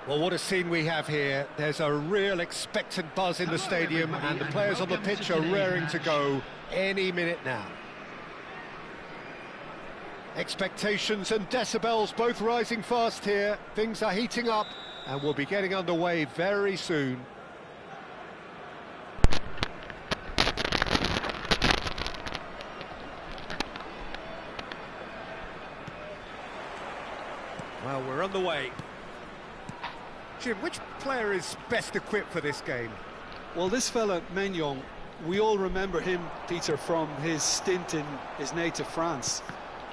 Well, what a scene we have here. There's a real expectant buzz in the stadium, and the players on the pitch are raring to go any minute now. Expectations and decibels both rising fast here. Things are heating up, and we'll be getting underway very soon. Well, we're on the way. Jim, which player is best equipped for this game? Well, this fella, Maignan, we all remember him, Peter, from his stint in his native France.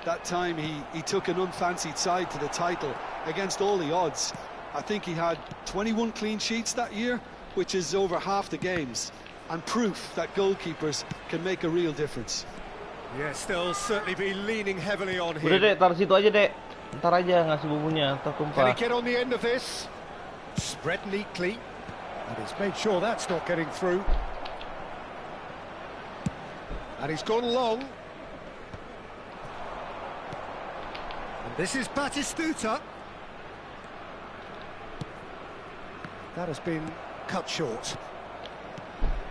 That time he took an unfancied side to the title against all the odds. I think he had 21 clean sheets that year, which is over half the games, and proof that goalkeepers can make a real difference. Yes, they'll certainly be leaning heavily on him. Udah dek, taruh situ aja dek. Ntar aja ngasih bumbunya, ntar Can he tumpah. get on the end of this? Spread neatly, and he's made sure that's not getting through. And he's gone long. And this is Batistuta. That has been cut short.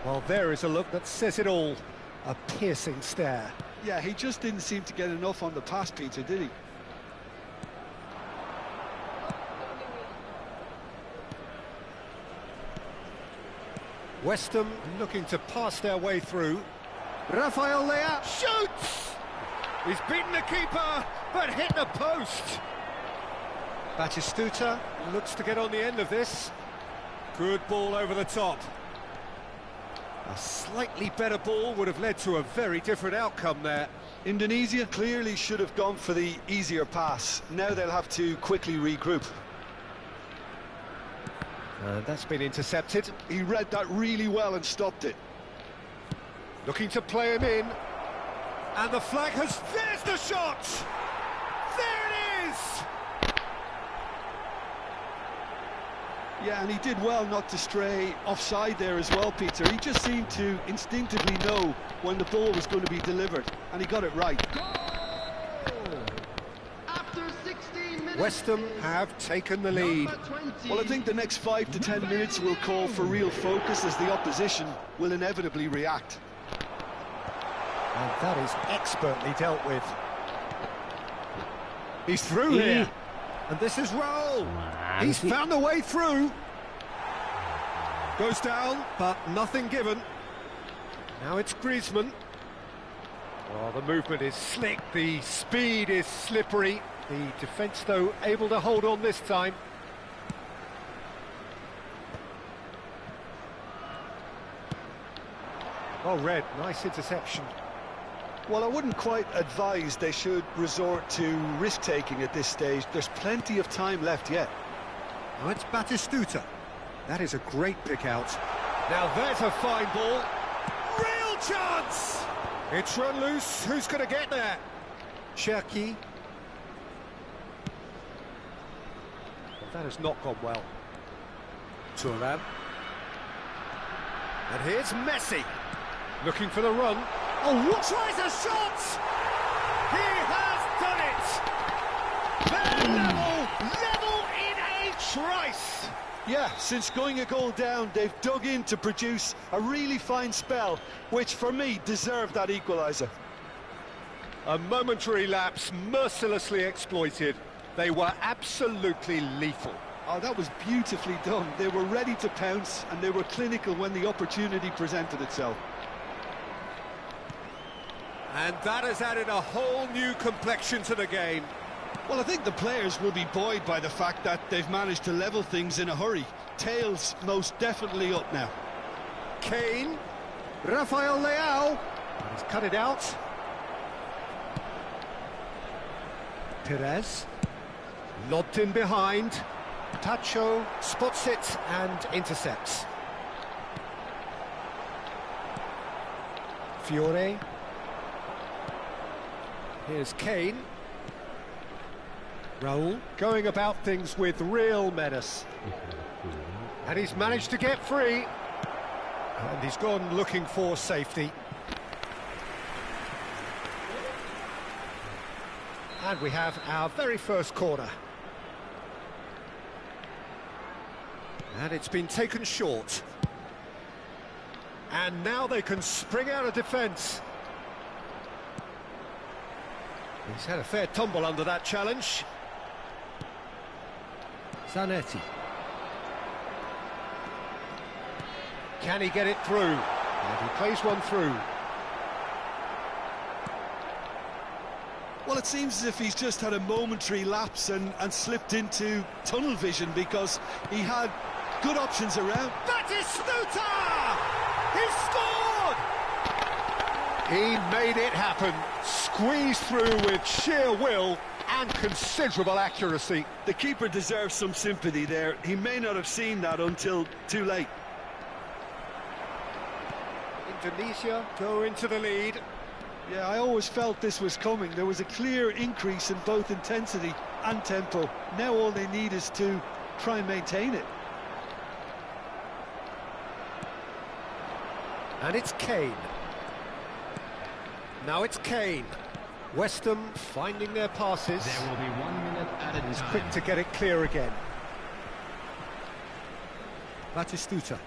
Well, there is a look that says it all. A piercing stare. Yeah, he just didn't seem to get enough on the pass, Peter, did he? West Ham looking to pass their way through. Rafael Leao shoots! He's beaten the keeper, but hit the post. Batistuta looks to get on the end of this. Good ball over the top. A slightly better ball would have led to a very different outcome there. Indonesia clearly should have gone for the easier pass. Now they'll have to quickly regroup. That's been intercepted. He read that really well and stopped it. Looking to play him in. And the flag has... There's the shot! There it is! Yeah, and he did well not to stray offside there as well, Peter. He just seemed to instinctively know when the ball was going to be delivered, and he got it right. West Ham have taken the lead. Well, I think the next 5 to 10 minutes will call for real focus as the opposition will inevitably react. And that is expertly dealt with. He's through here. And this is Raul. He's found the way through. Goes down, but nothing given. Now it's Griezmann. Well, the movement is slick, the speed is slippery. The defence, though, able to hold on this time. Oh, Red, nice interception. Well, I wouldn't quite advise they should resort to risk-taking at this stage. There's plenty of time left yet. Now it's Batistuta. That is a great pick out. Now there's a fine ball. Real chance! It's run loose. Who's going to get there? Cherki. That has not gone well. Thuram. And here's Messi. Looking for the run. Oh, what? Tries a shot! He has done it! They're level in a trice! Yeah, since going a goal down, they've dug in to produce a really fine spell, which for me deserved that equaliser. A momentary lapse mercilessly exploited. They were absolutely lethal. Oh, that was beautifully done. They were ready to pounce, and they were clinical when the opportunity presented itself. And that has added a whole new complexion to the game. Well, I think the players will be buoyed by the fact that they've managed to level things in a hurry. Tails most definitely up now. Kane, Rafael Leao, he's cut it out. Perez, lobbed in behind. Tacho spots it and intercepts. Fiore. Here's Kane. Raul going about things with real menace. And he's managed to get free. And he's gone looking for safety. And we have our very first corner. And it's been taken short. And now they can spring out of defence. He's had a fair tumble under that challenge. Zanetti. Can he get it through? And he plays one through. Well, it seems as if he's just had a momentary lapse and slipped into tunnel vision, because he had good options around. Batistuta! He scored! He made it happen. Squeezed through with sheer will and considerable accuracy. The keeper deserves some sympathy there. He may not have seen that until too late. Indonesia go into the lead. Yeah, I always felt this was coming. There was a clear increase in both intensity and tempo. Now all they need is to try and maintain it. And it's Kane. Now it's Kane. West Ham finding their passes. There will be 1 minute at a time. He's quick to get it clear again. Batistuta.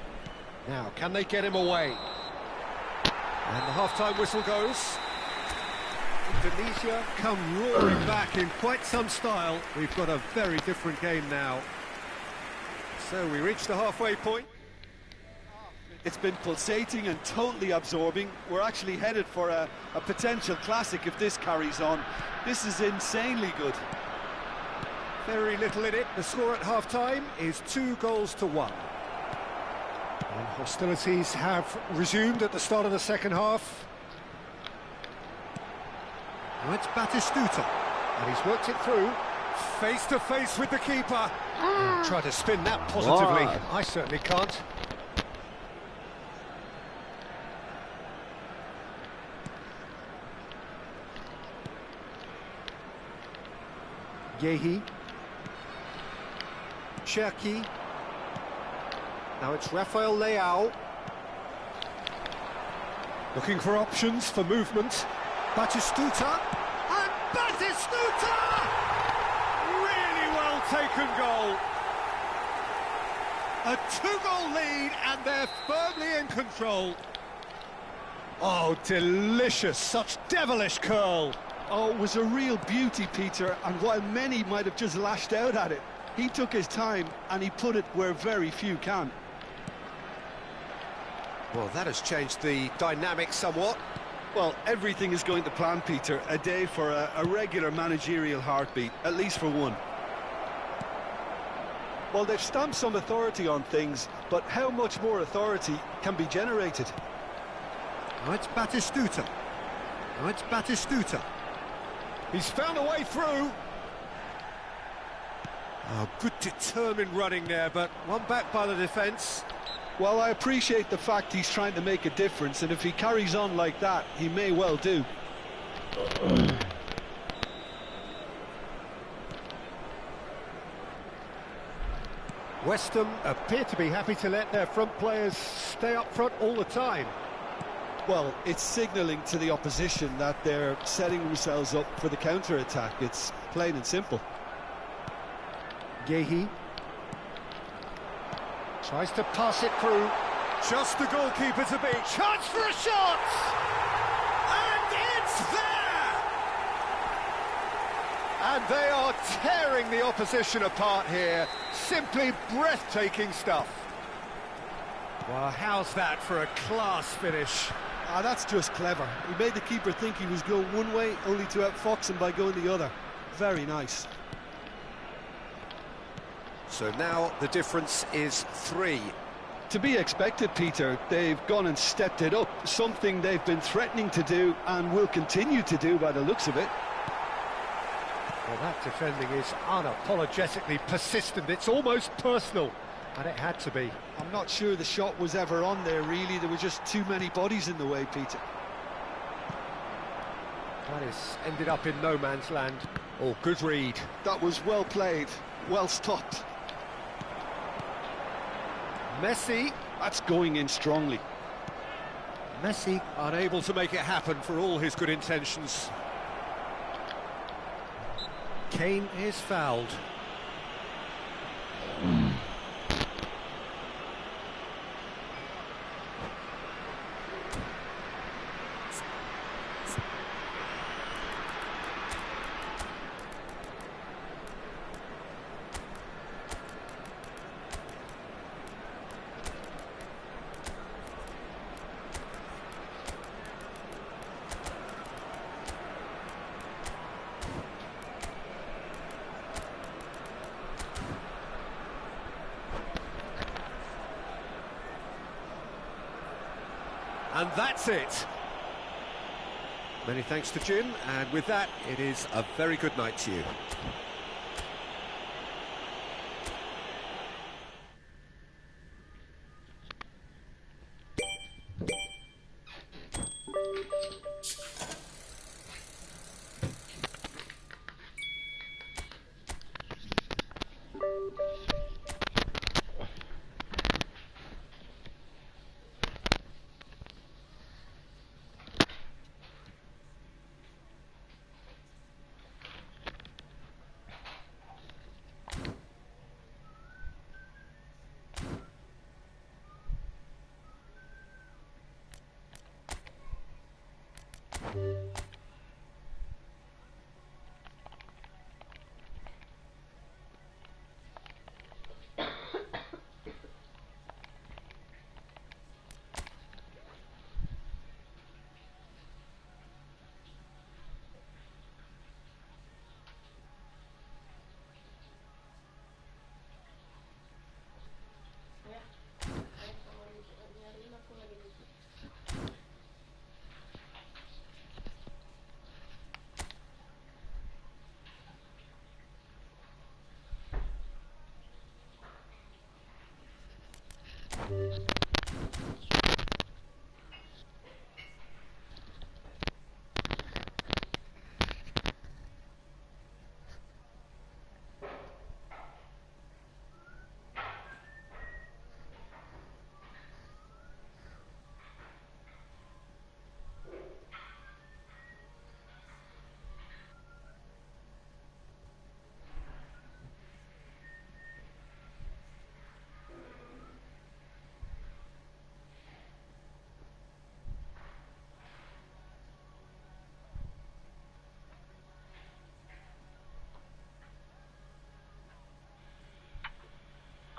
Now, can they get him away? And the half-time whistle goes. Indonesia come roaring back in quite some style. We've got a very different game now. So we reach the halfway point. It's been pulsating and totally absorbing. We're actually headed for a potential classic if this carries on. This is insanely good. Very little in it. The score at half-time is 2-1. And hostilities have resumed at the start of the second half. Now it's Batistuta, and he's worked it through. Face to face with the keeper. Try to spin that positively. What? I certainly can't. Yehi. Cherki. Now it's Rafael Leao. Looking for options for movement. Batistuta. And Batistuta! Really well taken goal. A 2-goal lead, and they're firmly in control. Oh, delicious. Such devilish curl. Oh, it was a real beauty, Peter, and while many might have just lashed out at it, he took his time and he put it where very few can. Well, that has changed the dynamic somewhat. Well, everything is going to plan, Peter. A day for a regular managerial heartbeat, at least for one. Well, they've stamped some authority on things, but how much more authority can be generated? Now it's Batistuta. Now it's Batistuta. He's found a way through. Oh, good determined running there, but one back by the defence. Well, I appreciate the fact he's trying to make a difference, and if he carries on like that, he may well do. West Ham appear to be happy to let their front players stay up front all the time. Well, it's signalling to the opposition that they're setting themselves up for the counter-attack. It's plain and simple. Yehi tries to pass it through. Just the goalkeeper to beat. Chance for a shot! And it's there! And they are tearing the opposition apart here. Simply breathtaking stuff. Well, how's that for a class finish? Ah, that's just clever. He made the keeper think he was going one way, only to outfox him by going the other. Very nice. So now the difference is 3. To be expected, Peter. They've gone and stepped it up, something they've been threatening to do and will continue to do by the looks of it. Well, that defending is unapologetically persistent. It's almost personal, and it had to be. I'm not sure the shot was ever on there, really. There were just too many bodies in the way, Peter. That has ended up in no man's land. Oh, good read. That was well played, well stopped. Messi. That's going in strongly. Messi unable to make it happen for all his good intentions. Kane is fouled. And that's it. Many thanks to Jim, and with that, it is a very good night to you.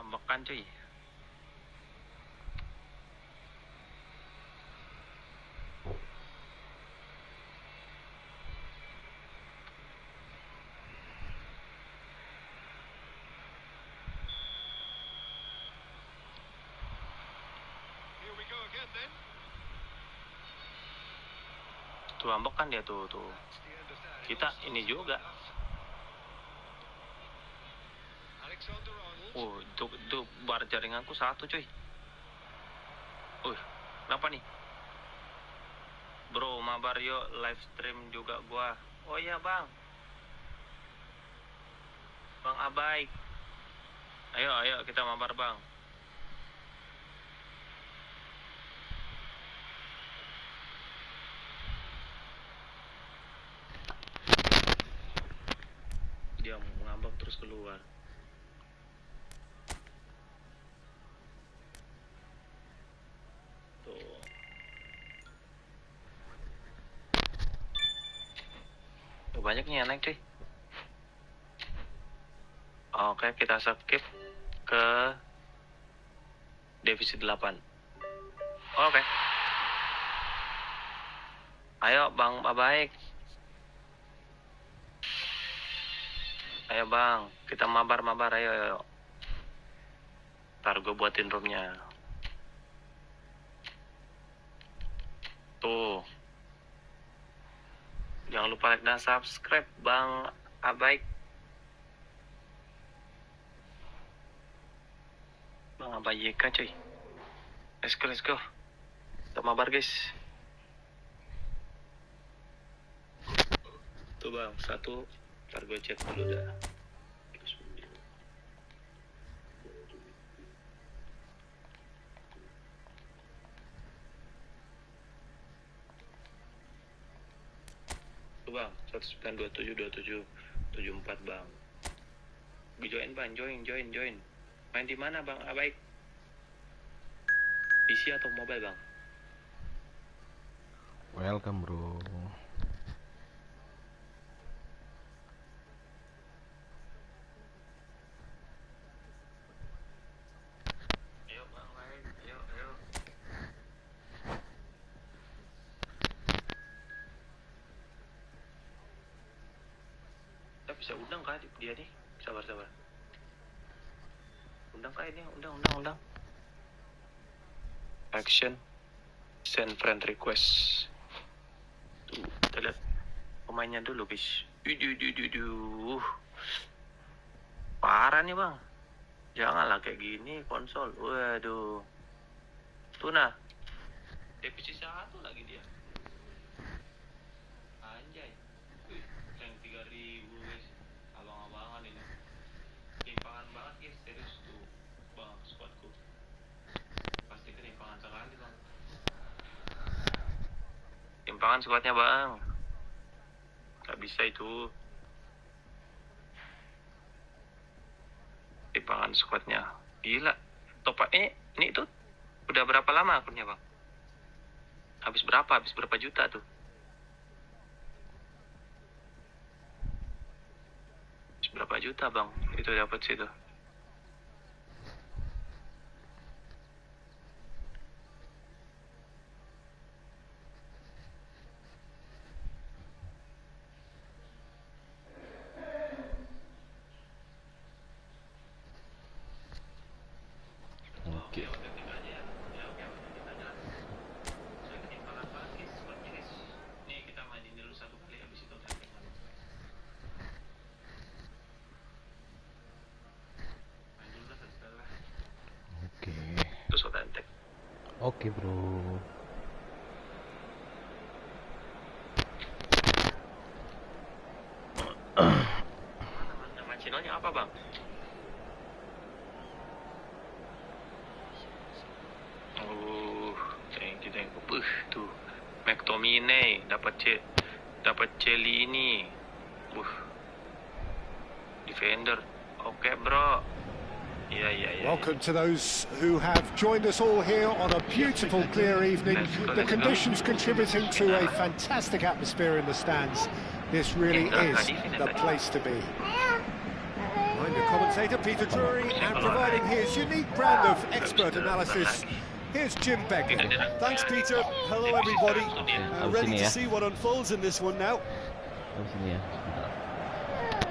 Bukan cuy. Tuh ambekan dia tuh. Kita ini juga. Itu bar jaringanku satu cuy. Kenapa nih? Bro, mabar yuk, live stream juga gua. Oh iya bang. Bang Abaik. Ayo kita mabar bang. Dia ngambek terus keluar. Banyaknya yang naik cuy. Oke, kita skip ke divisi 8. Oke. Ayo bang baik. Ayo bang, kita mabar ayo. Ntar gue buatin roomnya. Tuh. Jangan lupa like dan subscribe bang Abaik. Bang Abayk cuy. Let's go. Kita mabar guys. Tuh bang, satu. Ntar gue cek dulu dah. Tuh bang, 19272774 bang. Join bang, join. Main di mana bang Abaik? PC atau mobile bang? Welcome bro. Ayo bang, main. Ayo. Kita bisa undang kah dia nih? Sabar. Undang kah ini? Undang. Action. Send friend request. Tuh, kita lihat pemainnya dulu, guys. Parah nih, Bang. Janganlah kayak gini konsol. Waduh. Tuh nah. Divisi 1 lagi dia. Anjay. Wih, yang 3.000, guys. Abang-abangan ini. Timpangan banget, guys. Serius tuh. Bang, squadku. Pasti ketimpangan sekali, Bang. Timpangan squadnya, Bang. Gak bisa itu. Timpangan squadnya. Gila. Topak ini tuh udah berapa lama akunnya, Bang? Habis berapa juta tuh? Habis berapa juta, Bang? Itu dapat situ. Oke. Nih kita mainin dulu 1 kali habis itu ganti. Main dulu lah setelah. Oke. Terus kita antek. Oke, bro. Nama channelnya apa, Bang? Thank you. Tuh. McTominay dapat Celini. Defender. Oke, bro. Yeah. Welcome to those who have joined us all here on a beautiful, clear evening. The conditions contributing to a fantastic atmosphere in the stands. This really is the place to be. I'm your commentator, Peter Drury, and providing his unique brand of expert analysis, here's Jim Begley. Thanks, Peter. Hello, everybody. Ready to see what unfolds in this one now. Sini ya.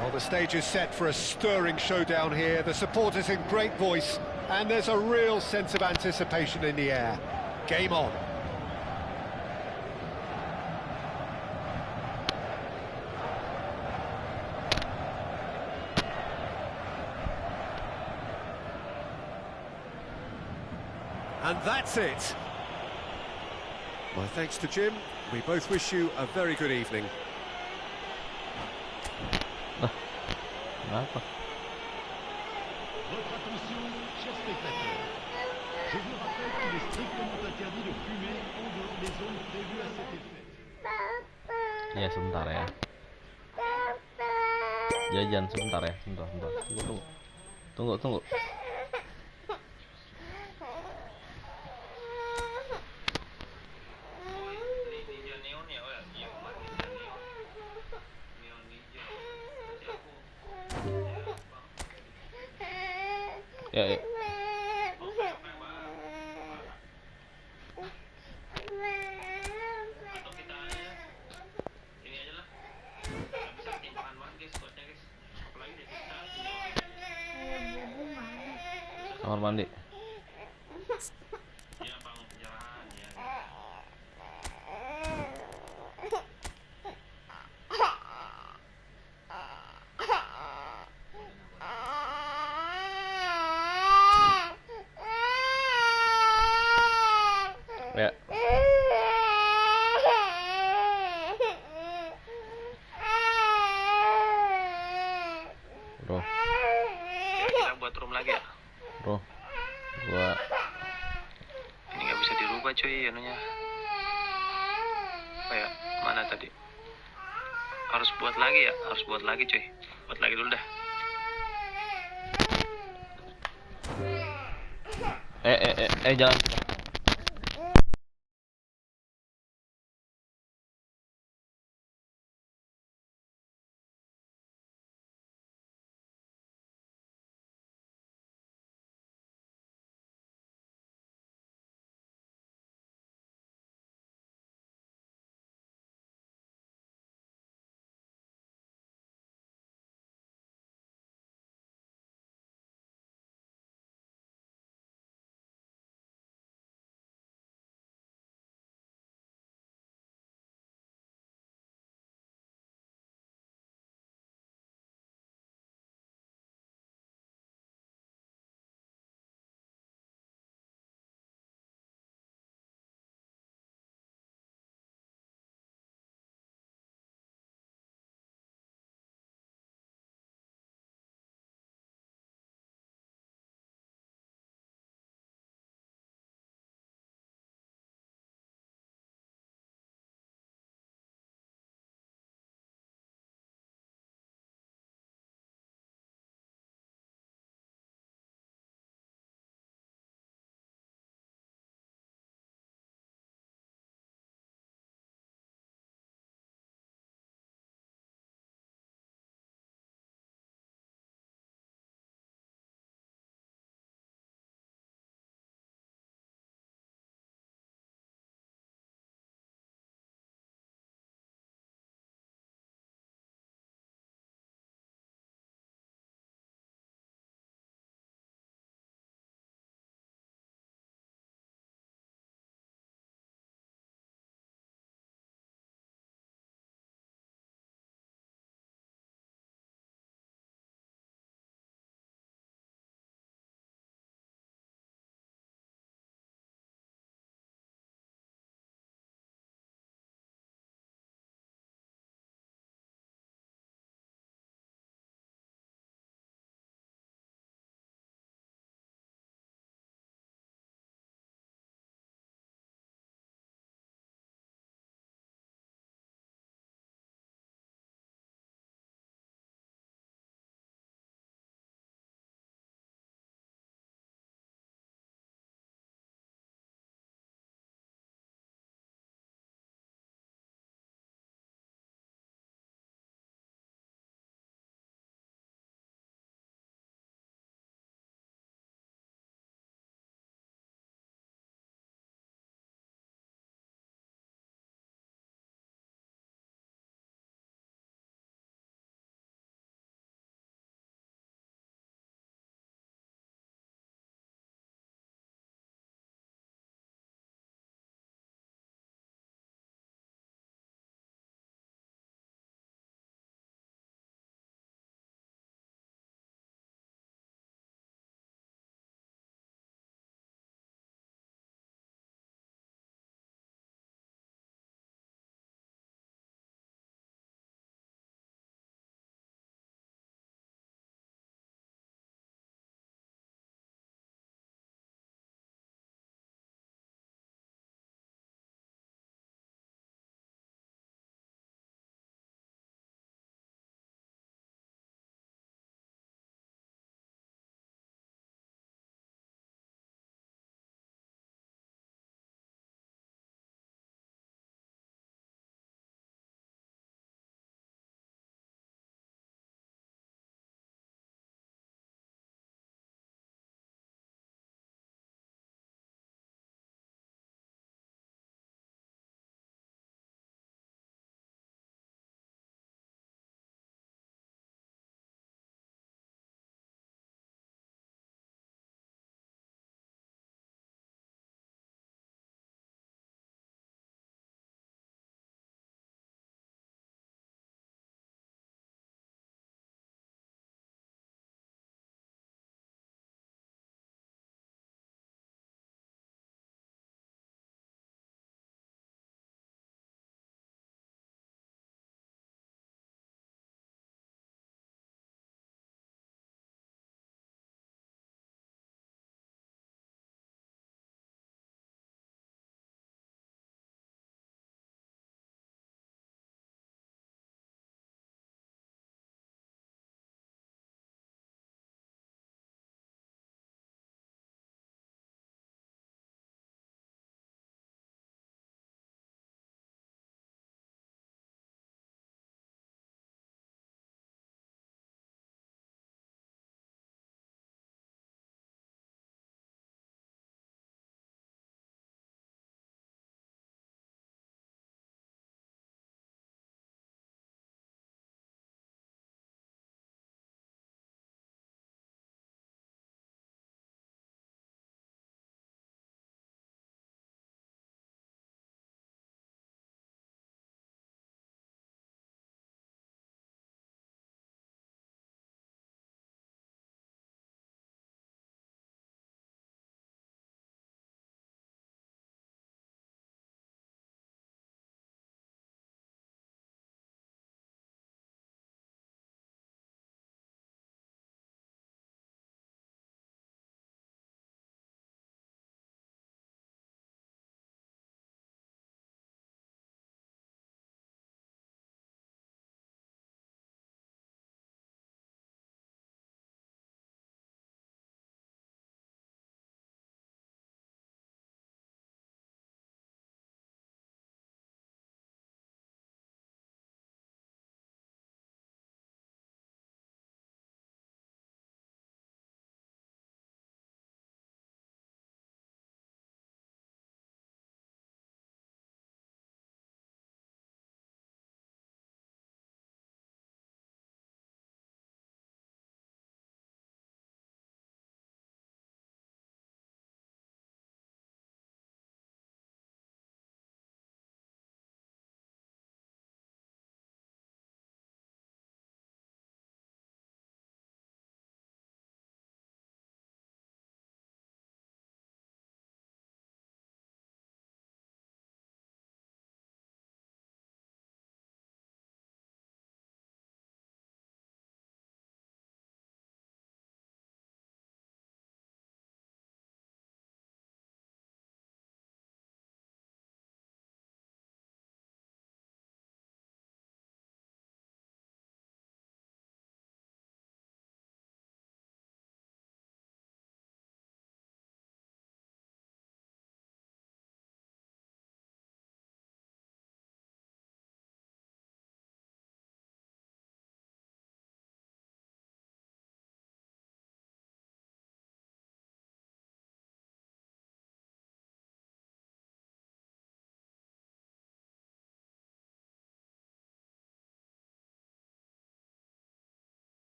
Well, the stage is set for a stirring showdown here. The supporters in great voice, and there's a real sense of anticipation in the air. Game on. And that's it. My thanks to Jim. We both wish you a very good evening. Kenapa? Votre attention, chers spectateurs. Je vous rappelle qu'il est strictement interdit de fumer en dehors des zones prévues à cet effet. Ya, sebentar ya. Jajan sebentar ya. Sebentar. Tunggu. Ninja neon ya, Ninja neon. Neoninjax. Ya. Atau kita ini aja lah. Nggak bisa ketimpangan banget, guys, squadnya, guys. Apalagi dia kita. Kamar mandi. Ya, Bang, penjarahan ya. Ya. Bro, Kita buat room lagi ya. bro. Gua Ini nggak bisa dirubah, cuy, anunya. Apa ya? Mana tadi? Harus buat lagi ya? Harus buat lagi, cuy. Buat lagi dulu dah. jangan.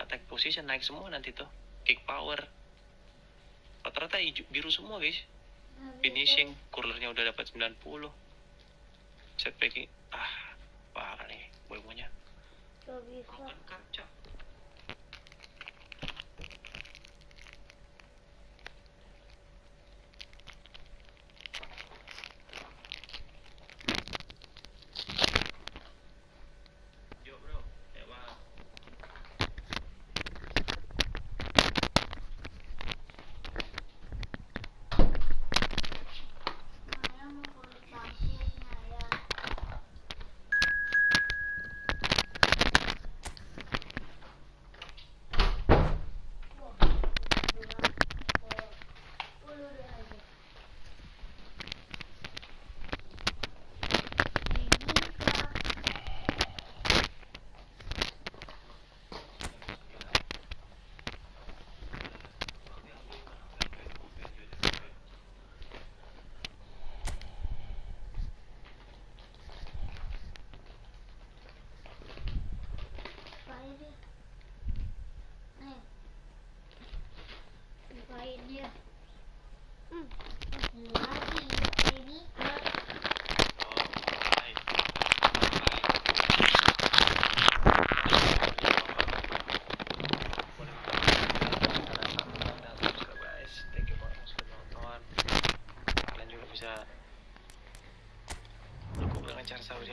attack position naik semua nanti tuh. Kick power. Rata-rata biru semua guys. Finishing, curlernya udah dapat 90. Set packing, parah nih boy-boynya. Broken kaca. Yo bro, hebat.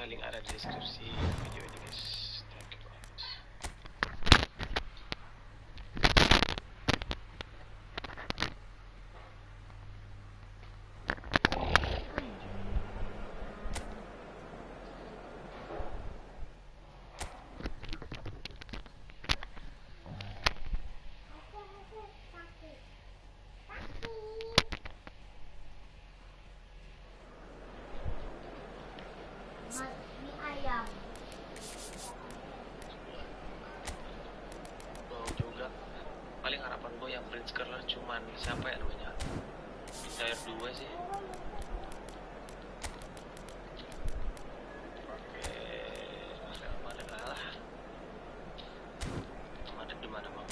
Link ada di deskripsi video ini guys. Thank you banget. Paling harapan gue yang Prince Curler cuman siapa ya namanya? Tier 2 sih. Oke, Madrid kalah. Madrid di mana bang?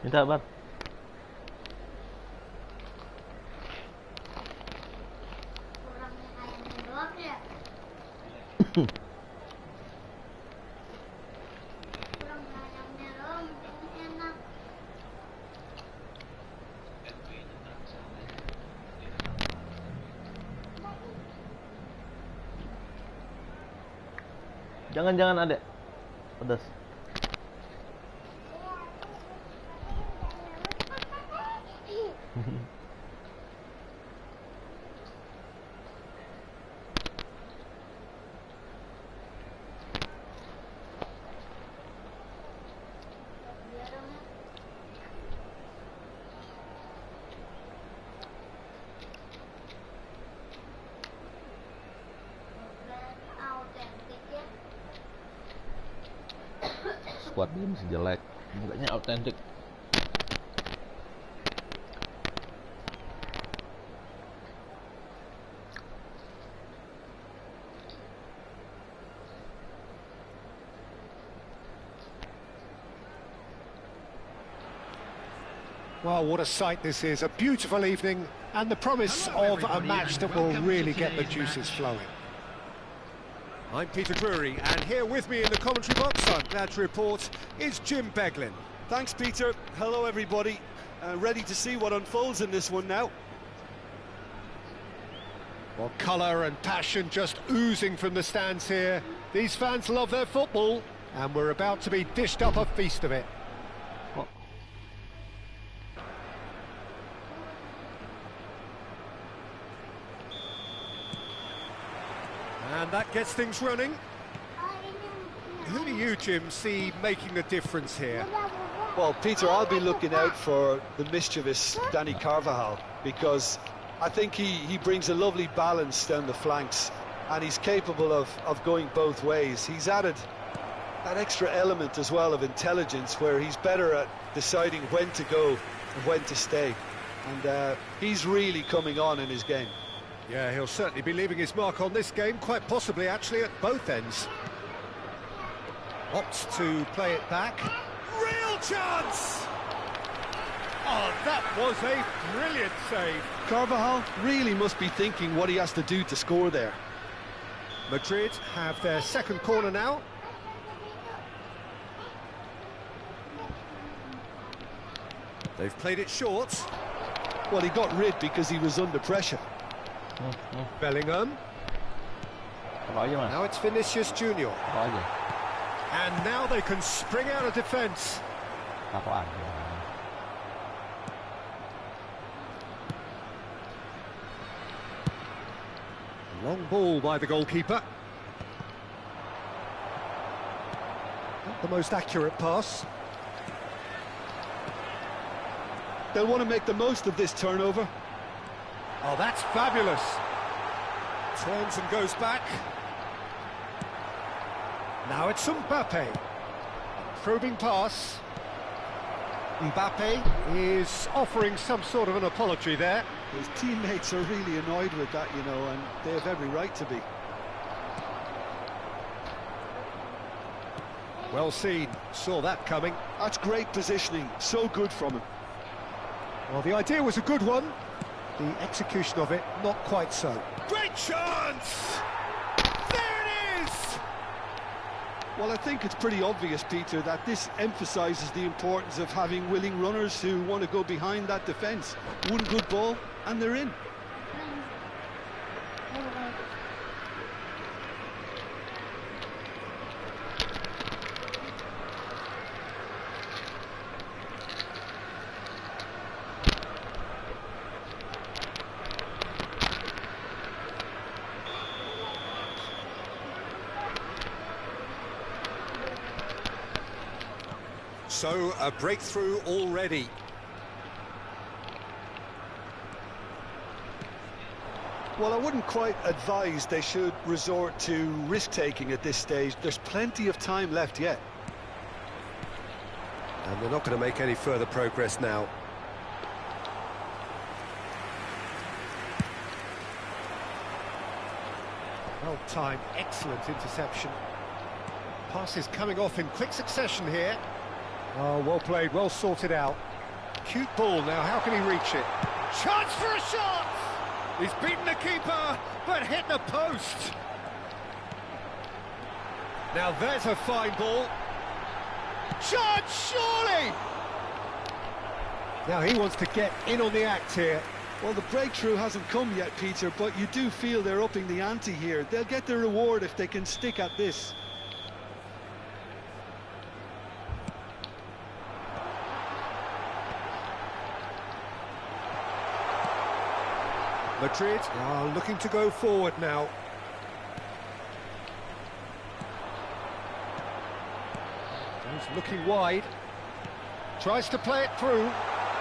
Minta bar. Jangan adek. Pedas. Squad dia masih jelek, mukanya autentik. Well, what a sight this is. A beautiful evening and the promise of a match that will really get the juices flowing. I'm Peter Drury, and here with me in the commentary box, I'm glad to report, is Jim Beglin. Thanks, Peter. Hello, everybody. Ready to see what unfolds in this one now. Well, colour and passion just oozing from the stands here. These fans love their football, and we're about to be dished up a feast of it. And that gets things running. Who do you, Jim, see making the difference here? Well, Peter, I'll be looking out for the mischievous Danny Carvajal, because I think he brings a lovely balance down the flanks, and he's capable of going both ways. He's added that extra element as well of intelligence, where he's better at deciding when to go and when to stay. And he's really coming on in his game. Yeah, he'll certainly be leaving his mark on this game, quite possibly actually at both ends. Opts to play it back. Real chance! Oh, that was a brilliant save. Carvajal really must be thinking what he has to do to score there. Madrid have their second corner now. They've played it short. Well, he got rid because he was under pressure. Bellingham. Taruh aja, Mas. Now it's Vinicius Junior. Taruh aja. And now they can spring out of defence. Taruh aja. Long ball by the goalkeeper. Not the most accurate pass. They'll want to make the most of this turnover. Oh, that's fabulous. Turns and goes back. Now it's Mbappe. Probing pass. Mbappe is offering some sort of an apology there. His teammates are really annoyed with that, you know, and they have every right to be. Well seen, saw that coming. That's great positioning, so good from him. Well, the idea was a good one. The execution of it, not quite so. Great chance! There it is! Well, I think it's pretty obvious, Peter, that this emphasises the importance of having willing runners who want to go behind that defence. One good ball, and they're in. So, a breakthrough already. Well, I wouldn't quite advise they should resort to risk-taking at this stage. There's plenty of time left yet. And they're not going to make any further progress now. Well timed, excellent interception. Passes coming off in quick succession here. Oh, well played, well sorted out. Cute ball now, how can he reach it? Chance for a shot! He's beaten the keeper, but hit the post. Now there's a fine ball. Chance, surely! Now he wants to get in on the act here. Well, the breakthrough hasn't come yet, Peter, but you do feel they're upping the ante here. They'll get their reward if they can stick at this. Madrid are looking to go forward now. He's looking wide. Tries to play it through.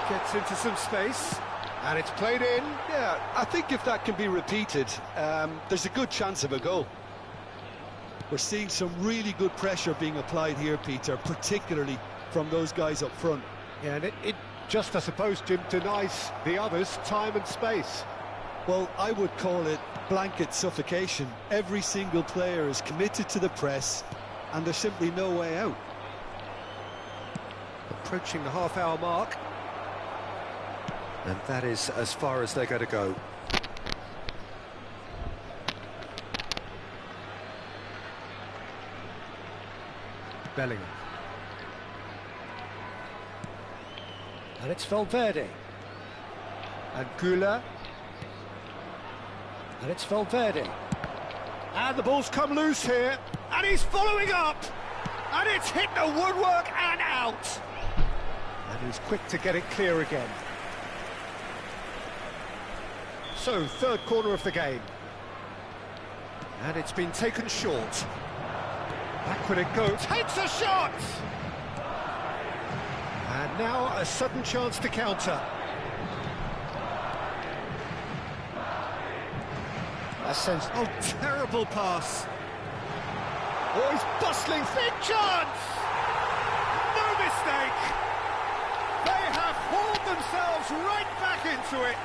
Gets into some space. And it's played in. Yeah, I think if that can be repeated, there's a good chance of a goal. We're seeing some really good pressure being applied here, Peter, particularly from those guys up front. Yeah, and it just, I suppose, Jim, denies the others time and space. Well, I would call it blanket suffocation. Every single player is committed to the press, and there's simply no way out. Approaching the half-hour mark. And that is as far as they're going to go. Bellingham. And it's Valverde. And Güler. And it's Valverde. And the ball's come loose here. And he's following up. And it's hit the woodwork and out. And he's quick to get it clear again. So, third corner of the game. And it's been taken short. Back it goes, takes a shot! And now a sudden chance to counter. Oh, terrible pass. Oh, he's bustling, big chance! No mistake! They have hauled themselves right back into it.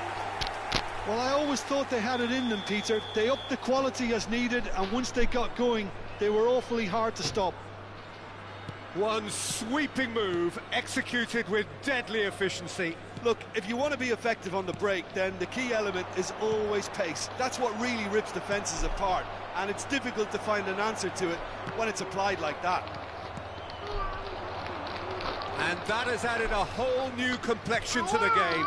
Well, I always thought they had it in them, Peter. They upped the quality as needed, and once they got going, they were awfully hard to stop. One sweeping move, executed with deadly efficiency. Look, if you want to be effective on the break, then the key element is always pace. That's what really rips defences apart, and it's difficult to find an answer to it when it's applied like that. And that has added a whole new complexion to the game.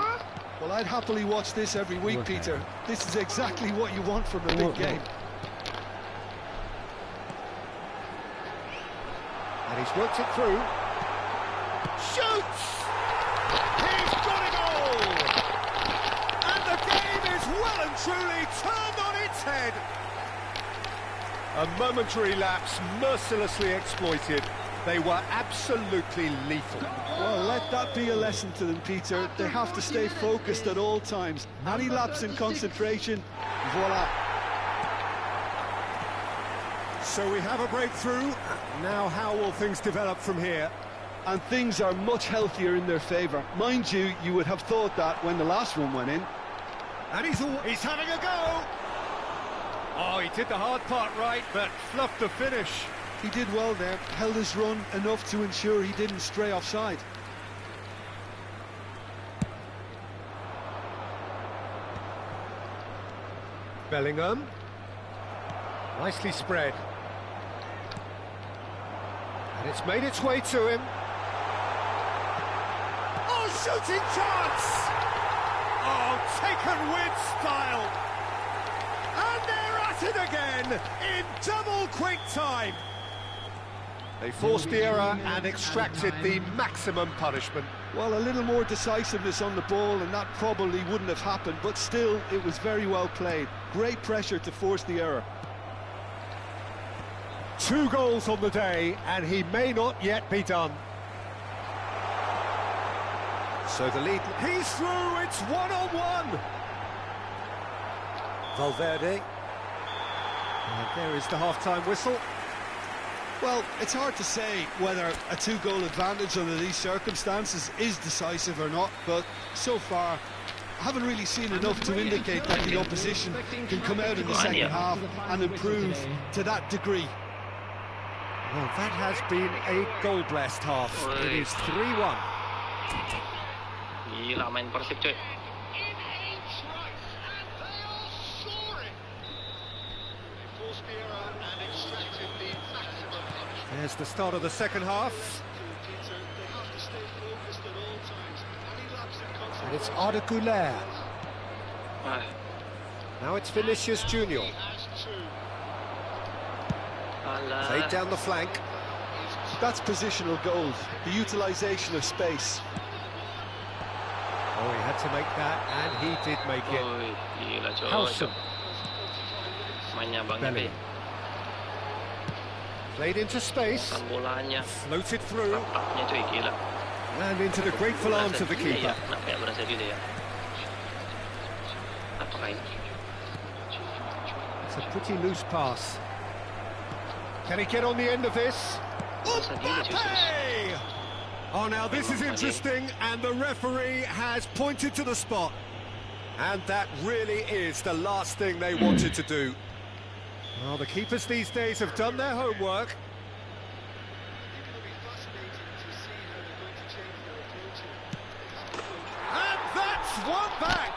Well, I'd happily watch this every week, Peter. This is exactly what you want from a big game. And he's worked it through. Shoots! He's got it all! And the game is well and truly turned on its head. A momentary lapse mercilessly exploited. They were absolutely lethal. Well, let that be a lesson to them, Peter. They have to stay focused at all times. Any lapse in concentration, voila. So we have a breakthrough. Now how will things develop from here? And things are much healthier in their favour. Mind you, you would have thought that when the last one went in. And he's having a go! Oh, he did the hard part right, but fluffed the finish. He did well there, held his run enough to ensure he didn't stray offside. Bellingham. Nicely spread. And it's made its way to him. Oh, shooting chance! Oh, taken with style. And they're at it again in double quick time. They forced the error and extracted the maximum punishment. Well, a little more decisiveness on the ball and that probably wouldn't have happened, but still, it was very well played. Great pressure to force the error. 2 goals on the day, and he may not yet be done. So the lead... He's through, it's 1-on-1! Valverde. And there is the half-time whistle. Well, it's hard to say whether a 2-goal advantage under these circumstances is decisive or not, but so far I haven't really seen enough to indicate that the opposition can come out in the second half and improve to that degree. Well, that has been a goal-blessed half. It is 3-1. Gila main Persib, coy. There's the start of the second half. And it's Arda Güler. Now it's Vinicius Junior. Played down the flank. That's positional goals, the utilisation of space. Oh, he had to make that, and he did make it. Gila, coy. Howsam. Mainnya Bang Bellingham. Played into space. Bolanya. Floated through. Tapaknya, coy, gila. And into the grateful arms of the keeper. Kenapa ya berasa dia ya? Apakah ini? It's a pretty loose pass. Can he get on the end of this? Mbappe! Oh, now this is interesting, and the referee has pointed to the spot. And that really is the last thing they wanted to do. Well, the keepers these days have done their homework. And that's one back!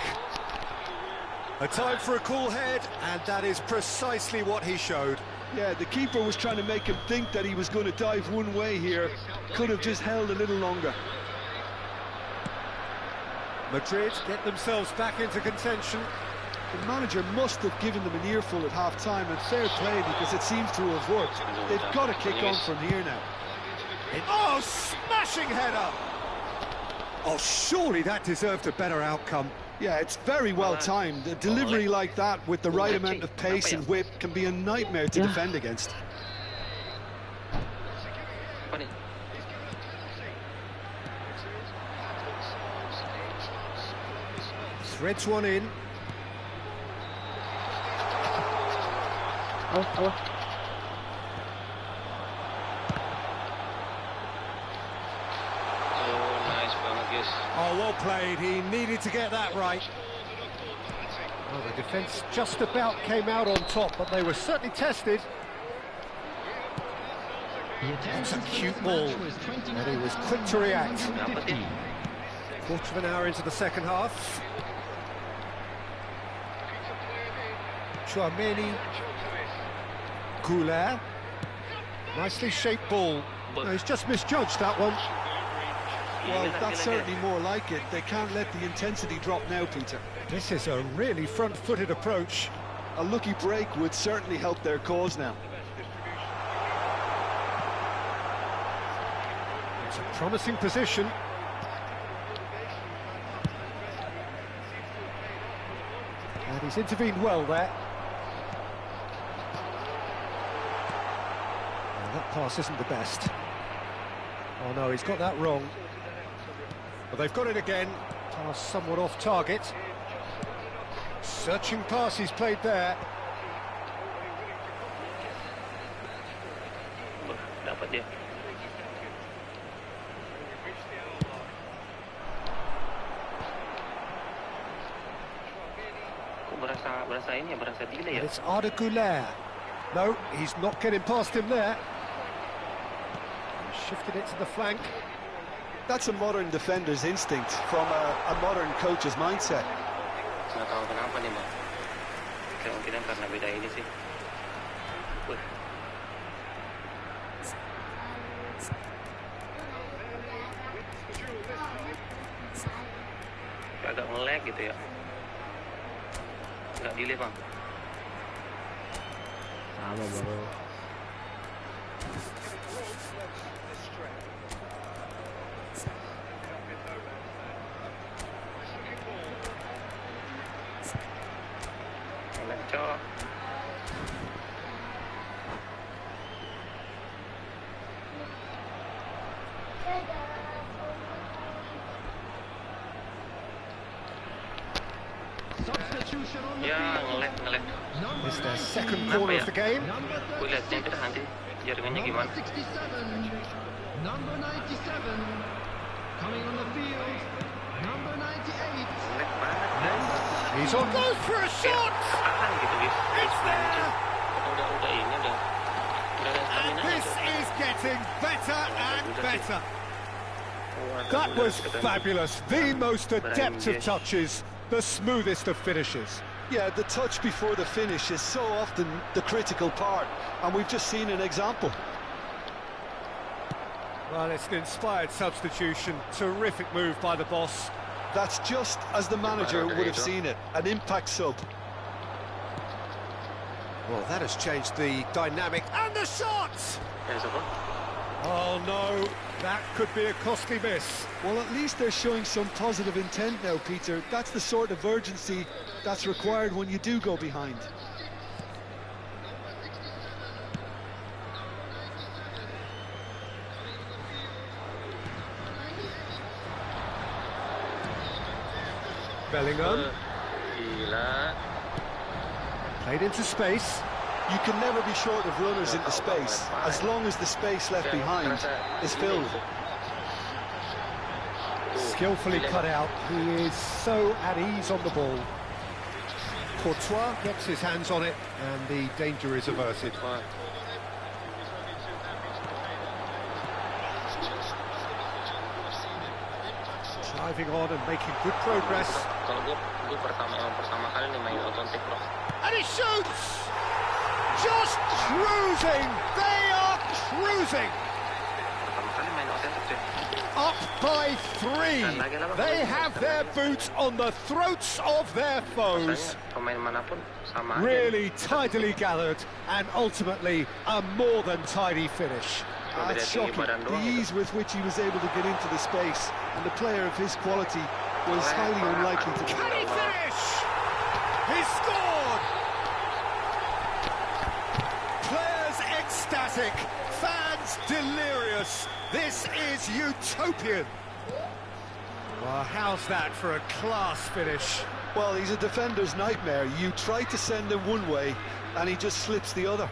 A time for a cool head, and that is precisely what he showed. Yeah, the keeper was trying to make him think that he was going to dive one way here. Could have just held a little longer. Madrid get themselves back into contention. The manager must have given them an earful at half-time, and fair play because it seems to have worked. They've got to kick on from here now. Oh, smashing header! Oh, surely that deserved a better outcome. Yeah, it's very well timed. A delivery like that with the right amount of pace and whip can be a nightmare to defend against. Threads one in. Oh, well played. He needed to get that right. Well, the defence just about came out on top, but they were certainly tested. It's a cute ball, and he was quick to react. Quarter of an hour into the second half. Chouameni. Goulart. Nicely shaped ball. No, he's just misjudged that one. Well, that's certainly more like it. They can't let the intensity drop now, Peter. This is a really front-footed approach. A lucky break would certainly help their cause now. It's a promising position. And he's intervened well there. Well, that pass isn't the best. Oh no, he's got that wrong. But they've got it again. Pass somewhat off target. Searching pass he's played there. Dapat dia. Kok berasa ini ya, berasa delay ya? It's Goulart. No, he's not getting past him there. He shifted it to the flank. That's a modern defender's instinct from a modern coach's mindset. Nggak tahu kenapa nih, Bang. Kemungkinan karena beda ini sih. Wih. Agak nge-lag gitu ya. Nggak delay, Bang. Sama, bro. Cok. Ya, nge-lag. It's their second corner of the game. Gue liatnya kita nanti jaringannya gimana. Number 97 coming on the field. Number 98. Nge-lag banget, guys. He's on, goes for a shot! Akan gitu, guys. It's there! Udah ini, udah ada And stamina. this is getting better and better. That was fabulous. The most adept of touches, the smoothest of finishes. Yeah, the touch before the finish is so often the critical part, and we've just seen an example. Well, it's an inspired substitution. Terrific move by the boss. That's just as the manager would have seen it, an impact sub. Well, that has changed the dynamic. And the shot! Oh, no. That could be a costly miss. Well, at least they're showing some positive intent now, Peter. That's the sort of urgency that's required when you do go behind. Bellingham. Played into space. You can never be short of runners into space, as long as the space left behind is filled. Skillfully cut out. He is so at ease on the ball. Courtois gets his hands on it, and the danger is averted. Driving on and making good progress. And he shoots! Just cruising! They are cruising! Up by 3. They have their boots on the throats of their foes. Really tidily gathered, and ultimately a more than tidy finish. That's shocking. The ease with which he was able to get into the space, and the player of his quality was highly unlikely to Can he finish? He's scored! Players ecstatic, fans delirious. This is utopian. Well, how's that for a class finish? Well, he's a defender's nightmare. You try to send him one way, and he just slips the other.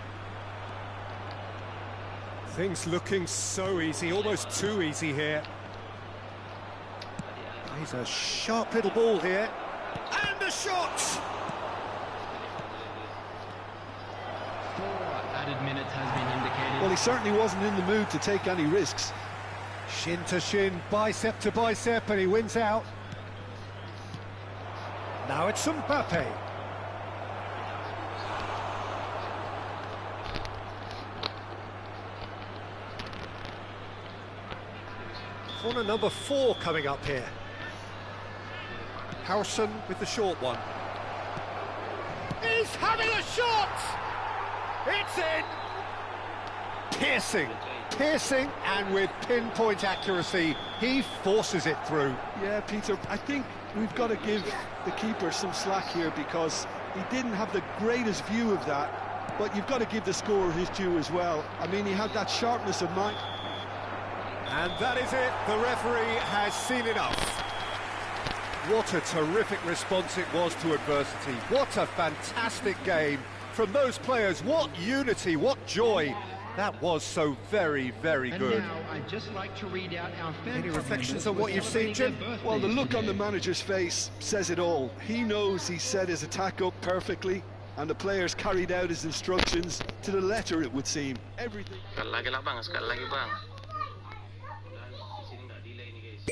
Things looking so easy, almost too easy here. He's a sharp little ball here. And a shot! 4 added minutes has been indicated. Well, he certainly wasn't in the mood to take any risks. Shin to shin, bicep to bicep, and he wins out. Now it's Mbappe. Corner number 4 coming up here. Harrison with the short one. He's having a shot! It's in! Piercing, and with pinpoint accuracy, he forces it through. Yeah, Peter, I think we've got to give the keeper some slack here because he didn't have the greatest view of that, but you've got to give the scorer his due as well. I mean, he had that sharpness of mind. And that is it, the referee has seen enough. What a terrific response it was to adversity. What a fantastic game from those players. What unity, what joy. That was so very, very good. And now I'd just like to read out our fan Any reflections comments on what for you've seen, celebrating Jim? their Well, the birthdays look on the today. manager's face says it all. He knows he set his attack up perfectly, and the players carried out his instructions to the letter, it would seem. Everything. Sekali lagi lah bang, sekali lagi bang. Di sini nggak delay nih guys.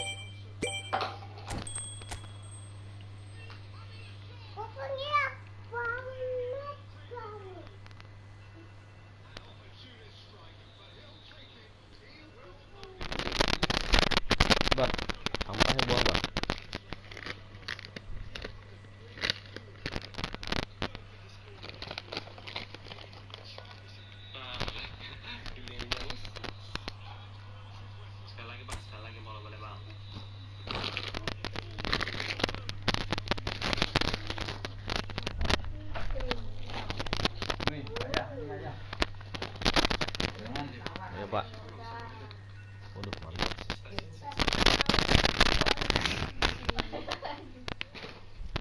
Bang, sampahnya buang bang. Sekali lagi bang, kalau boleh bang. Ya pak. Waduh mantap.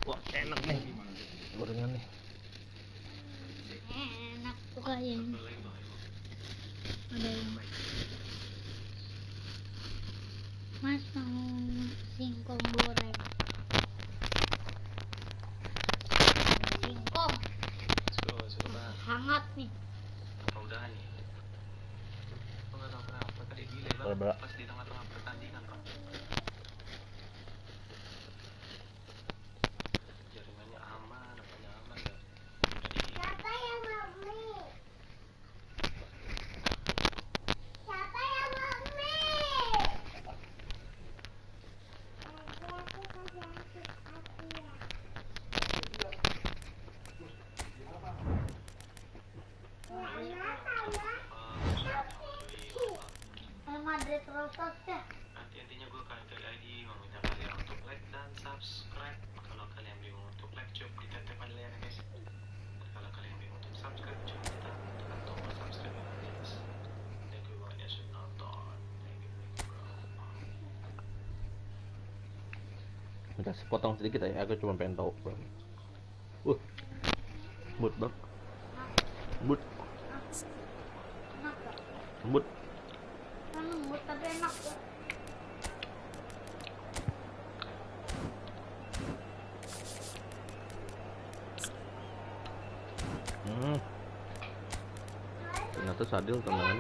Wah enak nih gorengan nih. Enak tuh kayaknya. Ada yang Mas mau singkong goreng. Singkong Suruh bang. hangat nih. Udahan nih. Aku nggak tahu kenapa tadi delay bang. Berapa? Pas di tengah-tengah pertandingan bang. Jaringannya aman, apanya aman nggak? Siapa yang mau mie? Siapa yang mau mie? Madrid rotos ya. Nanti intinya gue kasih ID meminta kalian untuk like dan subscribe. Kalau kalian bingung untuk like, coba ditekan pada layar guys. Dan kalau kalian bingung untuk subscribe, coba tekan tombol subscribe guys. Thank you banget ya sudah nonton. Thank you bro. Minta sepotong sedikit aja, aku cuma pengen tahu bang. But bang. But. Enak gak? But. Lembut tapi enak ya. Ternyata sadil teman.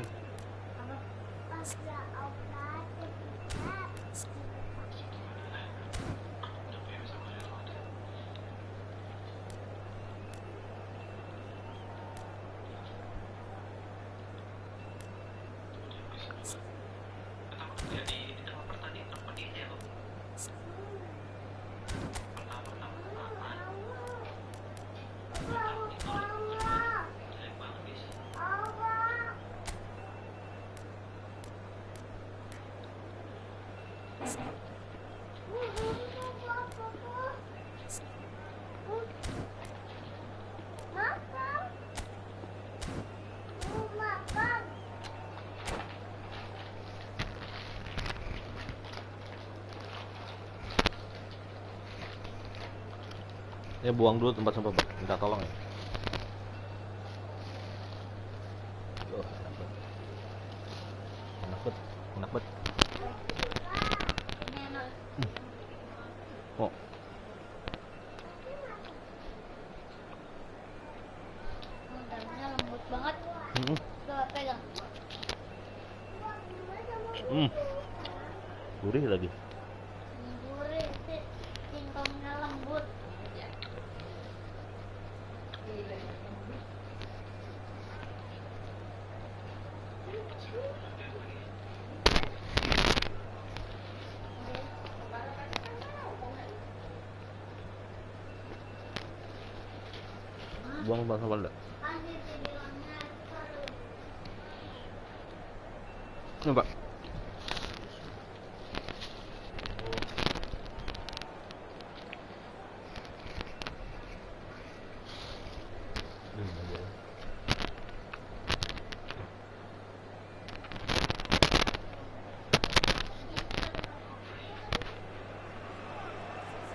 Jadi di tengah pertandingan apa dia ya? Pertama aman. Jelek banget guys. Makan. Mau makan. Ya buang dulu tempat sampah, Bang. Minta tolong ya. Oh, enak banget. Enak banget. Enak banget. Ini enak. Oh, Dalamnya lembut banget. Coba pegang. gurih lagi. Gurih sih. Singkongnya lembut. Buang tempat sampah enggak? Nih, Pak.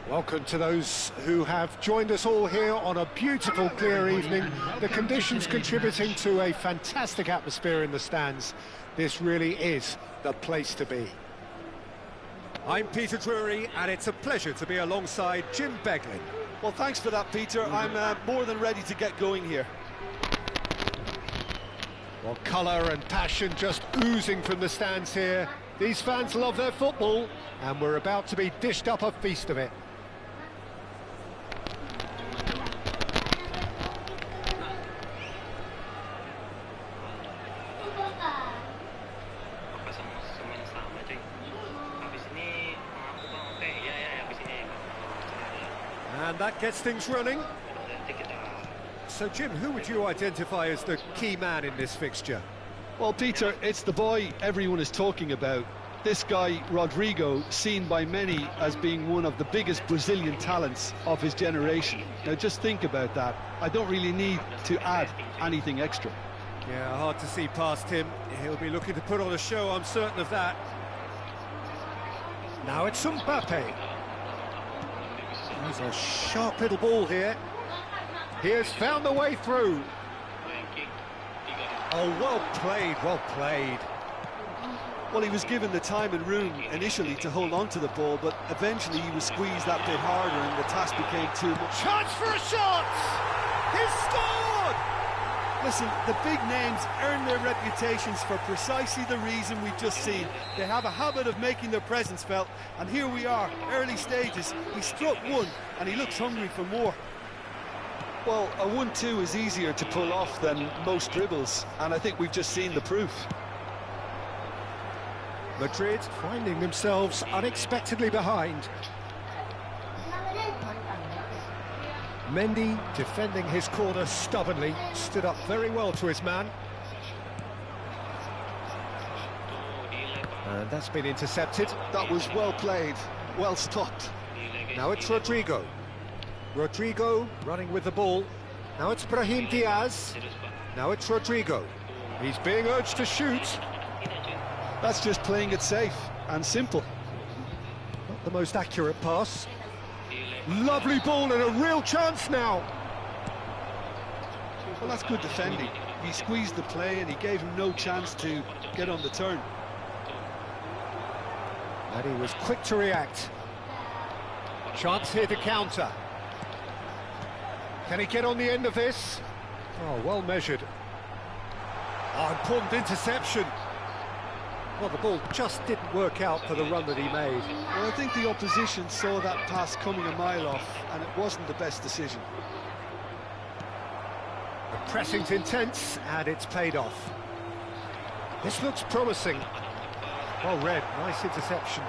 Welcome to those who have joined us all here on a beautiful, clear evening. The conditions contributing to a fantastic atmosphere in the stands. This really is the place to be. I'm Peter Drury, and it's a pleasure to be alongside Jim Beglin. Well, thanks for that, Peter. I'm more than ready to get going here. Well, colour and passion just oozing from the stands here. These fans love their football, and we're about to be dished up a feast of it. Apa semuanya sama cuy. Habis ini aku bang, oke ya habis ini ya. And that gets things running. Nanti kita. So, Jim, who would you identify as the key man in this fixture? Well, Peter, it's the boy everyone is talking about. This guy, Rodrigo, seen by many as being one of the biggest Brazilian talents of his generation. Now, just think about that. I don't really need to add anything extra. Yeah, hard to see past him. He'll be looking to put on a show, I'm certain of that. Now it's Mbappe. There's a sharp little ball here. He has found the way through. Oh, well played, well played. Well, he was given the time and room initially to hold on to the ball, but eventually he was squeezed that bit harder and the task became too much. Chance for a shot! He's scored! Listen, the big names earn their reputations for precisely the reason we've just seen. They have a habit of making their presence felt, and here we are, early stages. He struck one, and he looks hungry for more. Well, a 1-2 is easier to pull off than most dribbles, and I think we've just seen the proof. Madrid finding themselves unexpectedly behind. Mendy defending his corner stubbornly, stood up very well to his man. And that's been intercepted. That was well played, well stopped. Now it's Rodrigo. Rodrigo running with the ball. Now it's Brahim Diaz. Now it's Rodrigo. He's being urged to shoot. That's just playing it safe and simple. Not the most accurate pass. Lovely ball and a real chance now. Well, that's good defending. He squeezed the play and he gave him no chance to get on the turn. And he was quick to react. Chance here to counter. Can he get on the end of this? Oh, well measured. Oh, important interception. Well, the ball just didn't work out for the run that he made. Well, I think the opposition saw that pass coming a mile off, and it wasn't the best decision. The pressing's intense, and it's paid off. This looks promising. Well read, nice interception.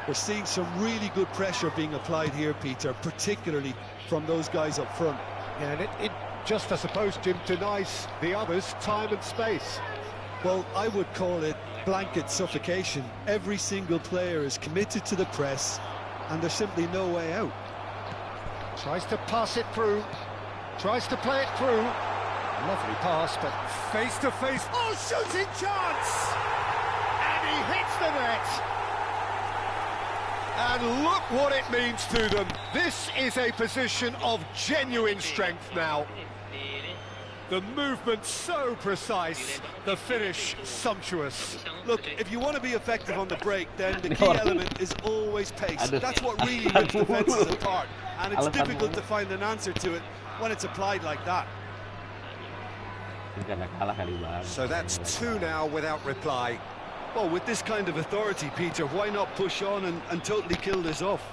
We're seeing some really good pressure being applied here, Peter, particularly from those guys up front. Yeah, and it just, I suppose, Jim, denies the others time and space. Well, I would call it blanket suffocation. Every single player is committed to the press, and there's simply no way out. Tries to pass it through. Tries to play it through. Lovely pass, but face to face. Oh, shooting chance! And he hits the net. And look what it means to them. This is a position of genuine strength now. The movement so precise, the finish sumptuous. Look, if you want to be effective on the break, then the key element is always pace. That's what really rips defences apart, and it's difficult to find an answer to it when it's applied like that. So that's 2 now without reply. Well, with this kind of authority, Peter, why not push on and totally kill this off?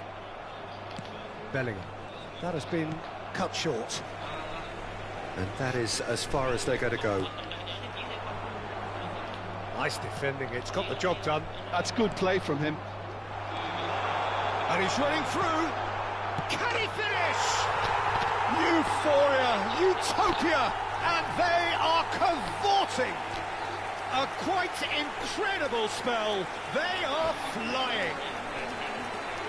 Bellingham. That has been cut short. And that is as far as they're going to go. Nice defending, it's got the job done. That's good play from him. And he's running through. Can he finish? Euphoria, utopia, and they are cavorting. A quite incredible spell. They are flying.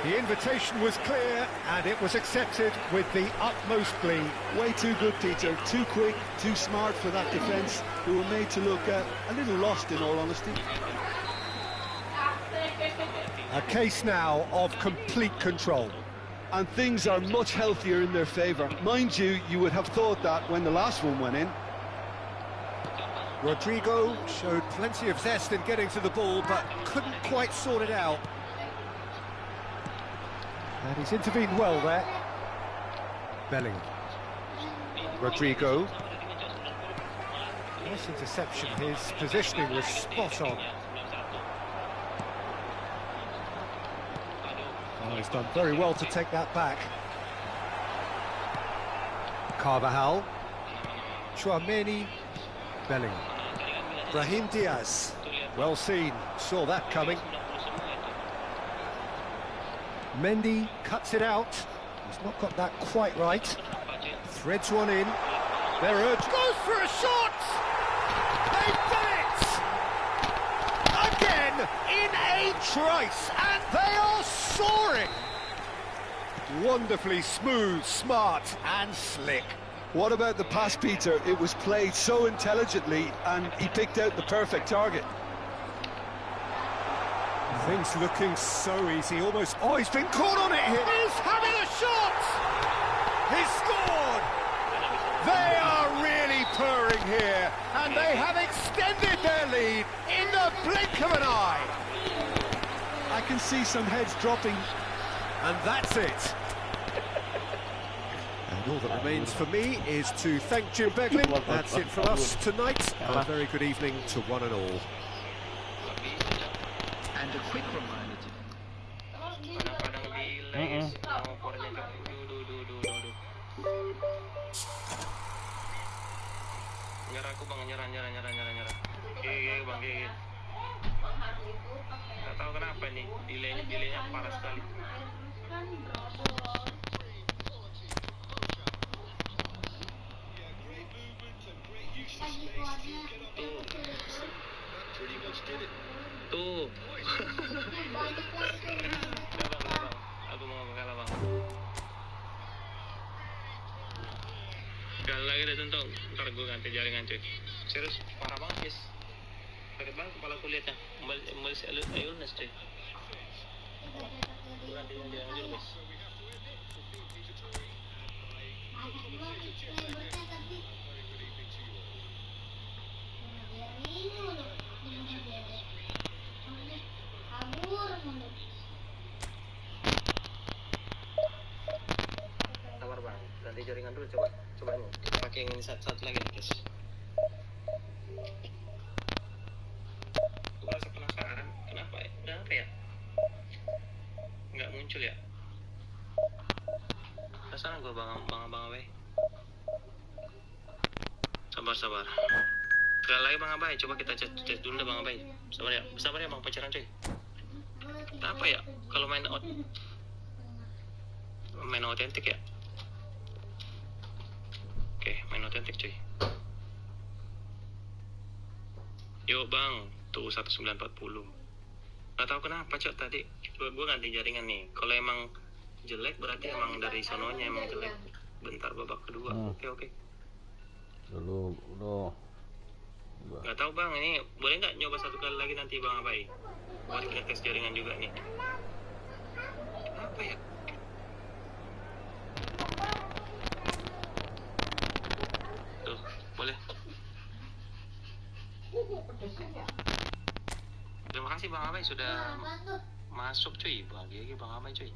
The invitation was clear, and it was accepted with the utmost glee. Way too good, Peter. Too quick, too smart for that defence, who were made to look a little lost, in all honesty. A case now of complete control. And things are much healthier in their favour. Mind you, you would have thought that when the last one went in. Rodrigo showed plenty of zest in getting to the ball, but couldn't quite sort it out. And he's intervened well there. Bellingham. Rodrigo. Nice interception. His positioning was spot on. Oh, he's done very well to take that back. Carvajal. Chouameni. Bellingham. Brahim Diaz. Well seen. Saw that coming. Mendy cuts it out. He's not got that quite right. Threads one in. They're urged. Goes for a shot! They've done it! Again in a trice, and they are soaring! Wonderfully smooth, smart, and slick. What about the pass, Peter? It was played so intelligently, and he picked out the perfect target. Things looking so easy, almost... Oh, he's been caught on it here! He's having a shot! He's scored! They are really purring here, and they have extended their lead in the blink of an eye! I can see some heads dropping. And that's it. And all that remains for me is to thank Jim Beglin. That's it from us tonight. A very good evening to one and all. And a quick reminder to Nyerah aku bang, nyerah. Gigi bang, gigi. Gak tahu kenapa nih, delaynya parah sekali. Tuh. Aku mau kalah bang. Sekali lagi deh Tuntong, ntar gue ganti jaringan cuy. Serius, parah banget guys. Sakit banget kepala kulitnya. Kembali si Ayunas cuy. Gue ganti jaringan dulu guys. Sabar bang, ganti jaringan dulu coba ini. Pakai yang ini satu lagi nih guys. Gue rasa penasaran, kenapa ya? Nggak muncul ya? Penasaran gue bang Abai. Sabar. Sekali lagi bang Abai, coba kita chat dulu deh bang Abai. Sabar ya bang, pacaran cuy. Kenapa ya? Kalau main otentik ya? Oke, main otentik cuy. Yuk bang, tuh 1940. Gak tahu kenapa cok tadi gue ganti jaringan nih. Kalau emang jelek berarti emang dari sononya emang jelek. Bentar babak kedua. Oke. Dulu. Gak tahu bang, ini boleh nggak nyoba satu kali lagi nanti bang Abai? Buat kita tes jaringan juga nih. Apa ya? Tuh, boleh. Terima kasih bang Abai sudah masuk cuy. Bahagia lagi bang Abai cuy.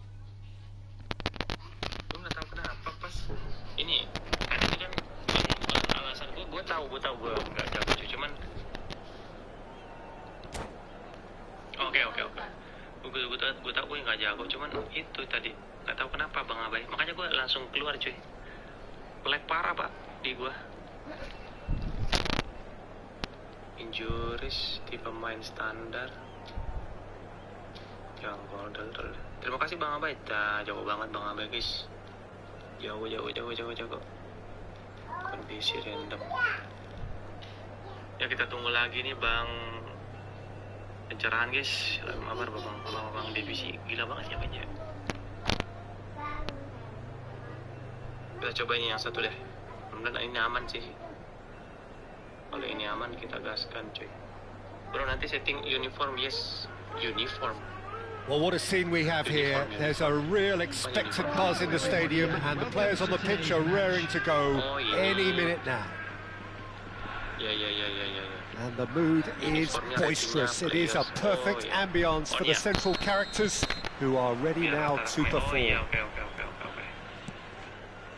Gue nggak tahu kenapa pas ini kan itu kan alasan gue tahu gue nggak jago cuy, cuman gue tahu gue nggak jago, cuman itu tadi nggak tahu kenapa bang Abai, makanya gue langsung keluar cuy. Lag parah pak di gue. Injuries di pemain standar. Yang modal. Terima kasih bang Abai. Jauh banget bang Abai guys. Jauh. Kondisi random. Ya kita tunggu lagi nih bang. Pencerahan guys. Kabar bang divisi gila banget ya mainnya. Kita coba ini yang satu deh. Mudah-mudahan ini aman sih. Kalau ini aman kita gaskan cuy. Bro nanti setting uniform, yes, uniform. Well, what a scene we have here. There's a real expectant buzz in the stadium and the players on the pitch are raring to go any minute now. Yeah. And the mood is boisterous. It is a perfect ambience for the central characters who are ready now to perform. Okay.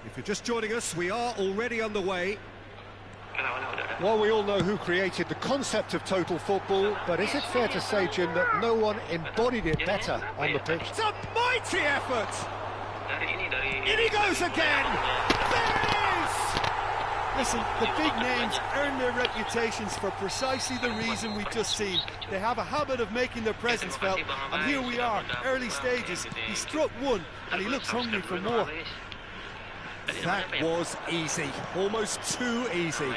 If you're just joining us, we are already underway. Well, we all know who created the concept of total football, but is it fair to say, Jim, that no one embodied it better on the pitch? It's a mighty effort! In he goes again! There it is! Listen, the big names earn their reputations for precisely the reason we've just seen. They have a habit of making their presence felt, and here we are, early stages. He struck one, and he looks hungry for more. That was easy, almost too easy.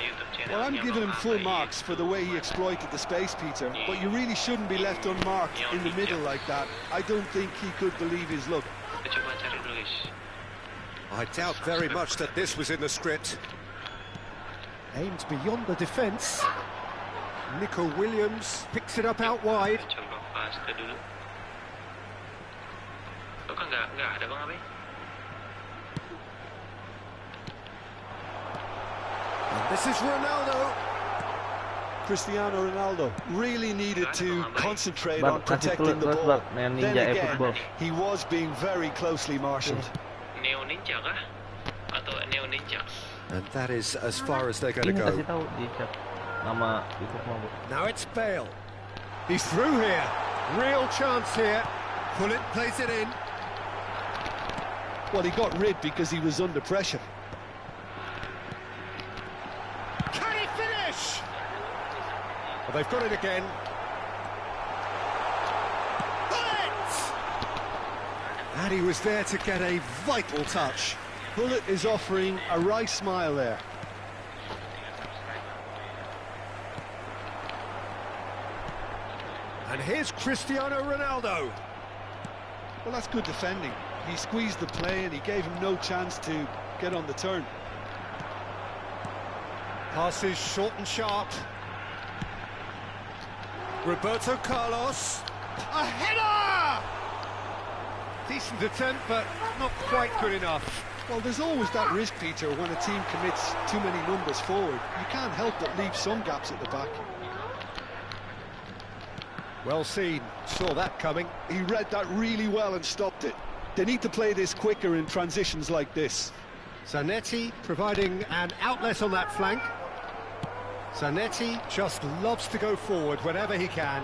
Well, I'm giving him full marks for the way he exploited the space, Peter, but you really shouldn't be left unmarked in the middle like that. I don't think he could believe his luck. I doubt very much that this was in the script. Aimed beyond the defence. Nico Williams picks it up out wide. And this is Ronaldo. Cristiano Ronaldo really needed to concentrate on protecting the ball. Then again, he was being very closely marshalled. Neoninjax atau Neoninjax? And that is as far as they're going to go. Now it's Bale. He's through here. Real chance here. Pullet plays it in. Well, he got rid because he was under pressure. Can he finish? Well, they've got it again. Pullet! And he was there to get a vital touch. Pullet is offering a wry smile there. And here's Cristiano Ronaldo. Well, that's good defending. He squeezed the play and he gave him no chance to get on the turn. Passes short and sharp. Roberto Carlos. A header! Decent attempt, but not quite good enough. Well, there's always that risk, Peter, when a team commits too many numbers forward. You can't help but leave some gaps at the back. Well seen, saw that coming. He read that really well and stopped it. They need to play this quicker in transitions like this. Zanetti providing an outlet on that flank. Zanetti just loves to go forward whenever he can.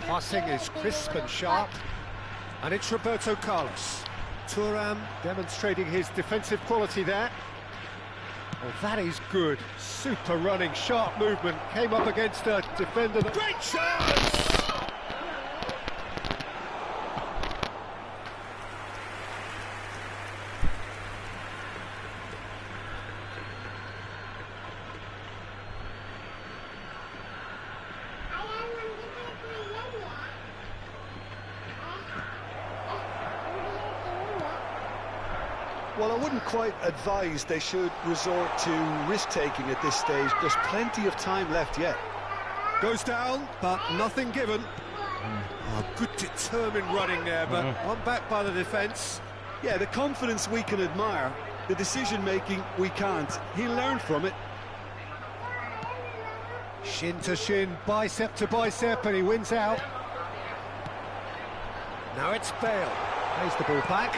Passing is crisp and sharp. And it's Roberto Carlos. Thuram demonstrating his defensive quality there. Oh, that is good. Super running, sharp movement. Came up against a defender. Great chance! Well, I wouldn't quite advise they should resort to risk-taking at this stage. There's plenty of time left yet. Goes down, but nothing given. Oh, good determined running there, but one back by the defence. Yeah, the confidence we can admire, the decision-making we can't. He learned from it. Shin to shin, bicep to bicep, and he wins out. Now it's Bale. Plays the ball back.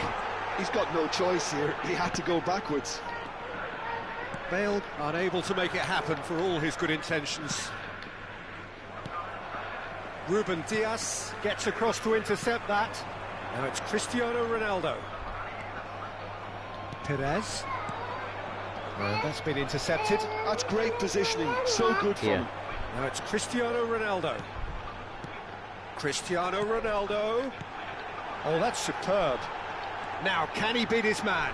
He's got no choice here. He had to go backwards. Bale unable to make it happen for all his good intentions. Ruben Diaz gets across to intercept that. Now it's Cristiano Ronaldo. Perez. And that's been intercepted. That's great positioning. So good for him. Now it's Cristiano Ronaldo. Cristiano Ronaldo. Oh, that's superb. Now, can he beat his man?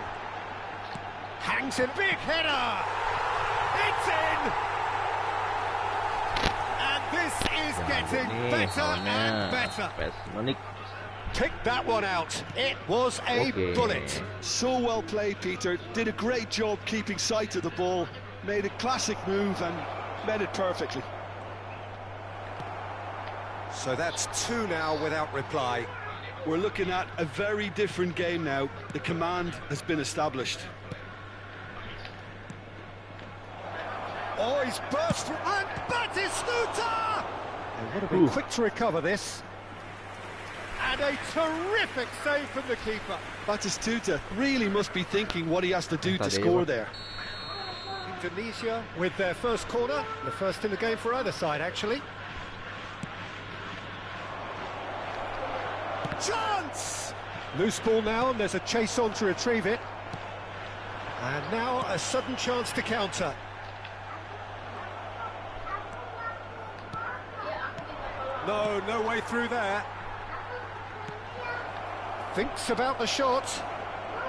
Hangs in, big header! It's in! And this is getting better and better. Pick that one out. It was a bullet. So well played, Peter. Did a great job keeping sight of the ball. Made a classic move and met it perfectly. So that's 2 now without reply. We're looking at a very different game now. The command has been established. Oh, he's burst through, and Batistuta! They would have been quick to recover this. And a terrific save from the keeper. Batistuta really must be thinking what he has to do to score there. Indonesia with their first corner, the first in the game for either side, actually. Chance! Loose ball now, and there's a chase on to retrieve it. And now a sudden chance to counter. No way through there. Thinks about the shot.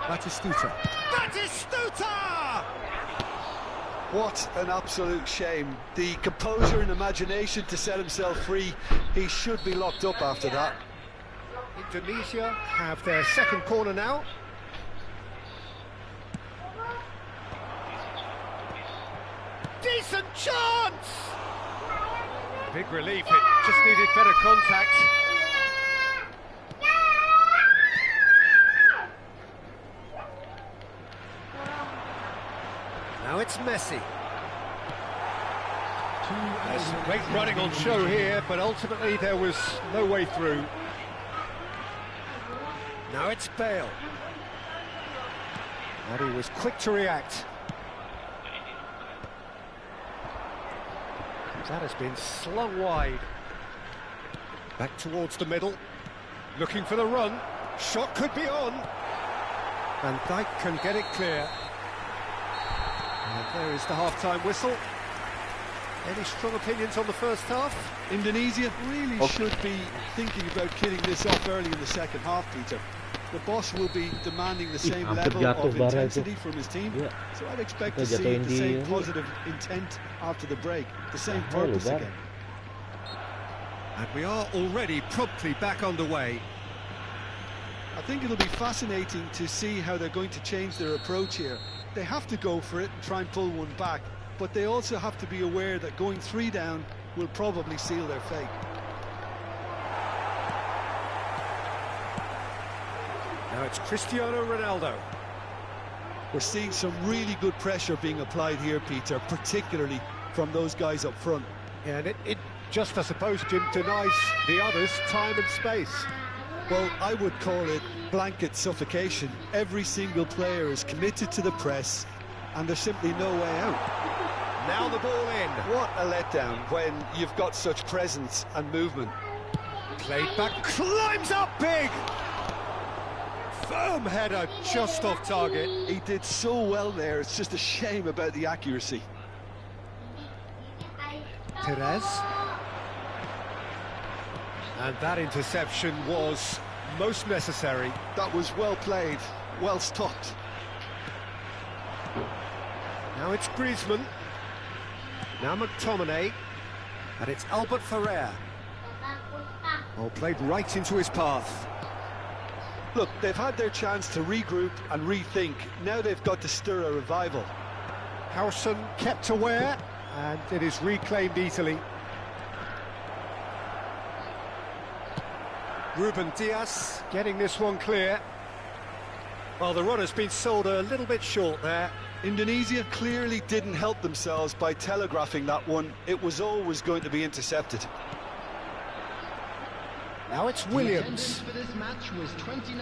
Batistuta. Batistuta! What an absolute shame. The composure and imagination to set himself free. He should be locked up after that. Indonesia have their second corner now. Decent chance! Big relief, it just needed better contact. Now it's Messi. There's great running on show here, but ultimately there was no way through. Now it's Bale. And he was quick to react. That has been slung wide. Back towards the middle. Looking for the run. Shot could be on. Van Dijk can get it clear. And there is the half-time whistle. Any strong opinions on the first half? Indonesia really should be thinking about killing this off early in the second half, Peter. The boss will be demanding the same level of intensity from his team, so I'd expect to see the same positive intent after the break, the same purpose again. And we are already promptly back underway. I think it'll be fascinating to see how they're going to change their approach here. They have to go for it and try and pull one back, but they also have to be aware that going 3 down will probably seal their fate. Now it's Cristiano Ronaldo. We're seeing some really good pressure being applied here, Peter, particularly from those guys up front. Yeah, and it just, I suppose, Jim, denies the others time and space. Well, I would call it blanket suffocation. Every single player is committed to the press, and there's simply no way out. Now the ball in. What a letdown when you've got such presence and movement. Played back, climbs up big! Firm header, just off target. He did so well there, it's just a shame about the accuracy. Perez. And that interception was most necessary. That was well played, well stopped. Now it's Griezmann. Now McTominay. And it's Albert Ferrer. Oh, played right into his path. Look, they've had their chance to regroup and rethink. Now they've got to stir a revival. Howson kept aware, and it is reclaimed easily. Ruben Diaz getting this one clear. Well, the run has been sold a little bit short there. Indonesia clearly didn't help themselves by telegraphing that one. It was always going to be intercepted. Now it's Williams.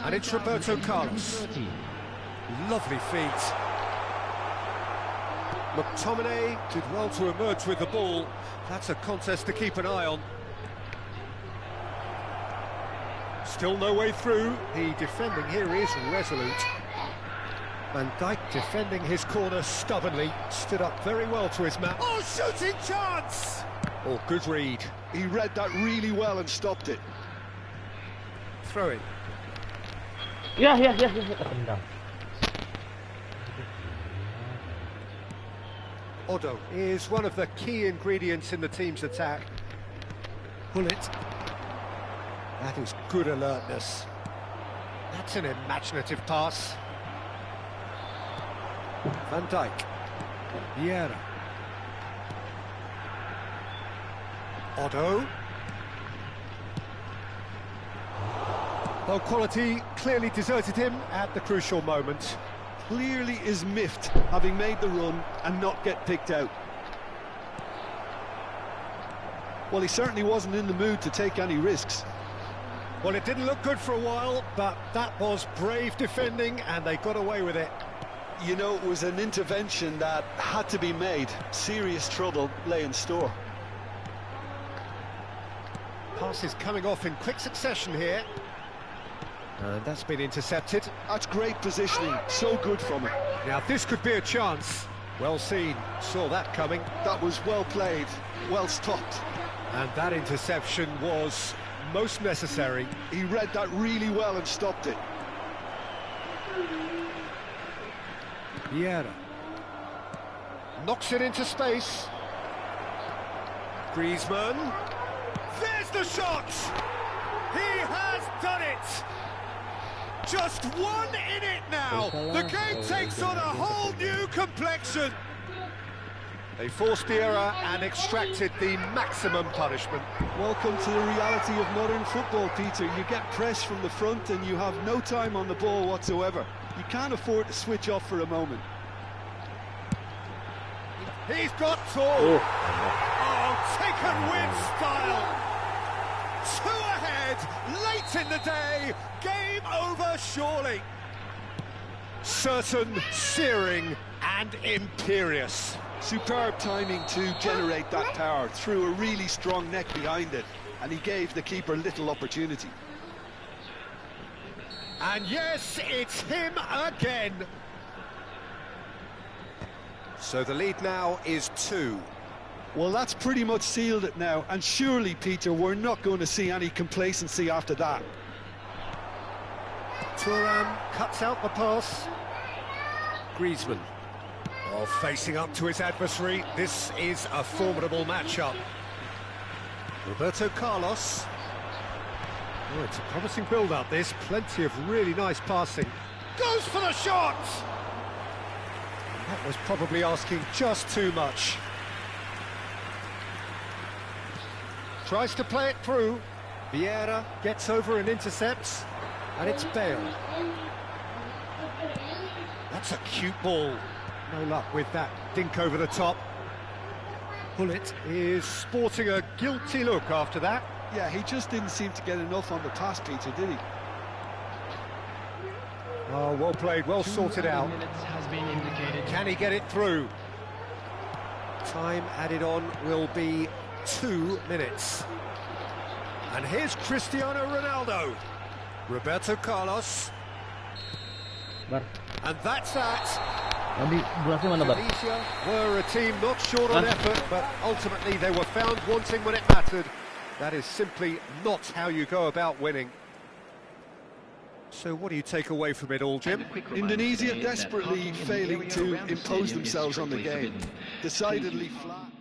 And it's Roberto Carlos. Lovely feet. McTominay did well to emerge with the ball. That's a contest to keep an eye on. Still no way through. The defending here is resolute. Van Dijk defending his corner stubbornly. Stood up very well to his man. Oh, shooting chance! Oh, good read. He read that really well and stopped it. Throw it. Ya. Tendang. Odo is one of the key ingredients in the team's attack. Pull it. That is good alertness. That's an imaginative pass. Van Dijk. Vieira. Odo. Though quality clearly deserted him at the crucial moment. Clearly is miffed, having made the run and not get picked out. Well, he certainly wasn't in the mood to take any risks. Well, it didn't look good for a while, but that was brave defending, and they got away with it. You know, it was an intervention that had to be made. Serious trouble lay in store. Passes coming off in quick succession here. And that's been intercepted. That's great positioning, so good from him. Now this could be a chance. Well seen, saw that coming. That was well played, well stopped. And that interception was most necessary. He read that really well and stopped it. Vieira knocks it into space. Griezmann. There's the shot! He has done it! Just one in it now. The game takes on a whole new complexion. They forced the error and extracted the maximum punishment. Welcome to the reality of modern football, Peter. You get press from the front and you have no time on the ball whatsoever. You can't afford to switch off for a moment. He's got two. Oh, taken with style. 2 ahead, late in the day, game over surely. Certain, searing and imperious. Superb timing to generate that power, threw a really strong neck behind it, and he gave the keeper little opportunity. And yes, it's him again. So the lead now is 2. Well, that's pretty much sealed it now, and surely, Peter, we're not going to see any complacency after that. Thuram cuts out the pass. Griezmann. Oh, facing up to his adversary, this is a formidable matchup. Roberto Carlos. Oh, it's a promising build-up, this. Plenty of really nice passing. Goes for the shot! That was probably asking just too much. Tries to play it through. Vieira gets over and intercepts. And it's Bale. That's a cute ball. No luck with that dink over the top. Pullet is sporting a guilty look after that. Yeah, he just didn't seem to get enough on the pass, Peter, did he? Oh, well played, well sorted out. Can he get it through? Time added on will be 2 minutes. And here's Cristiano Ronaldo. Roberto Carlos. And that's that. Tunisia were a team not short on effort, but ultimately they were found wanting when it mattered. That is simply not how you go about winning. So what do you take away from it all, Jim? Indonesia desperately failing to impose themselves on the game. Decidedly flat.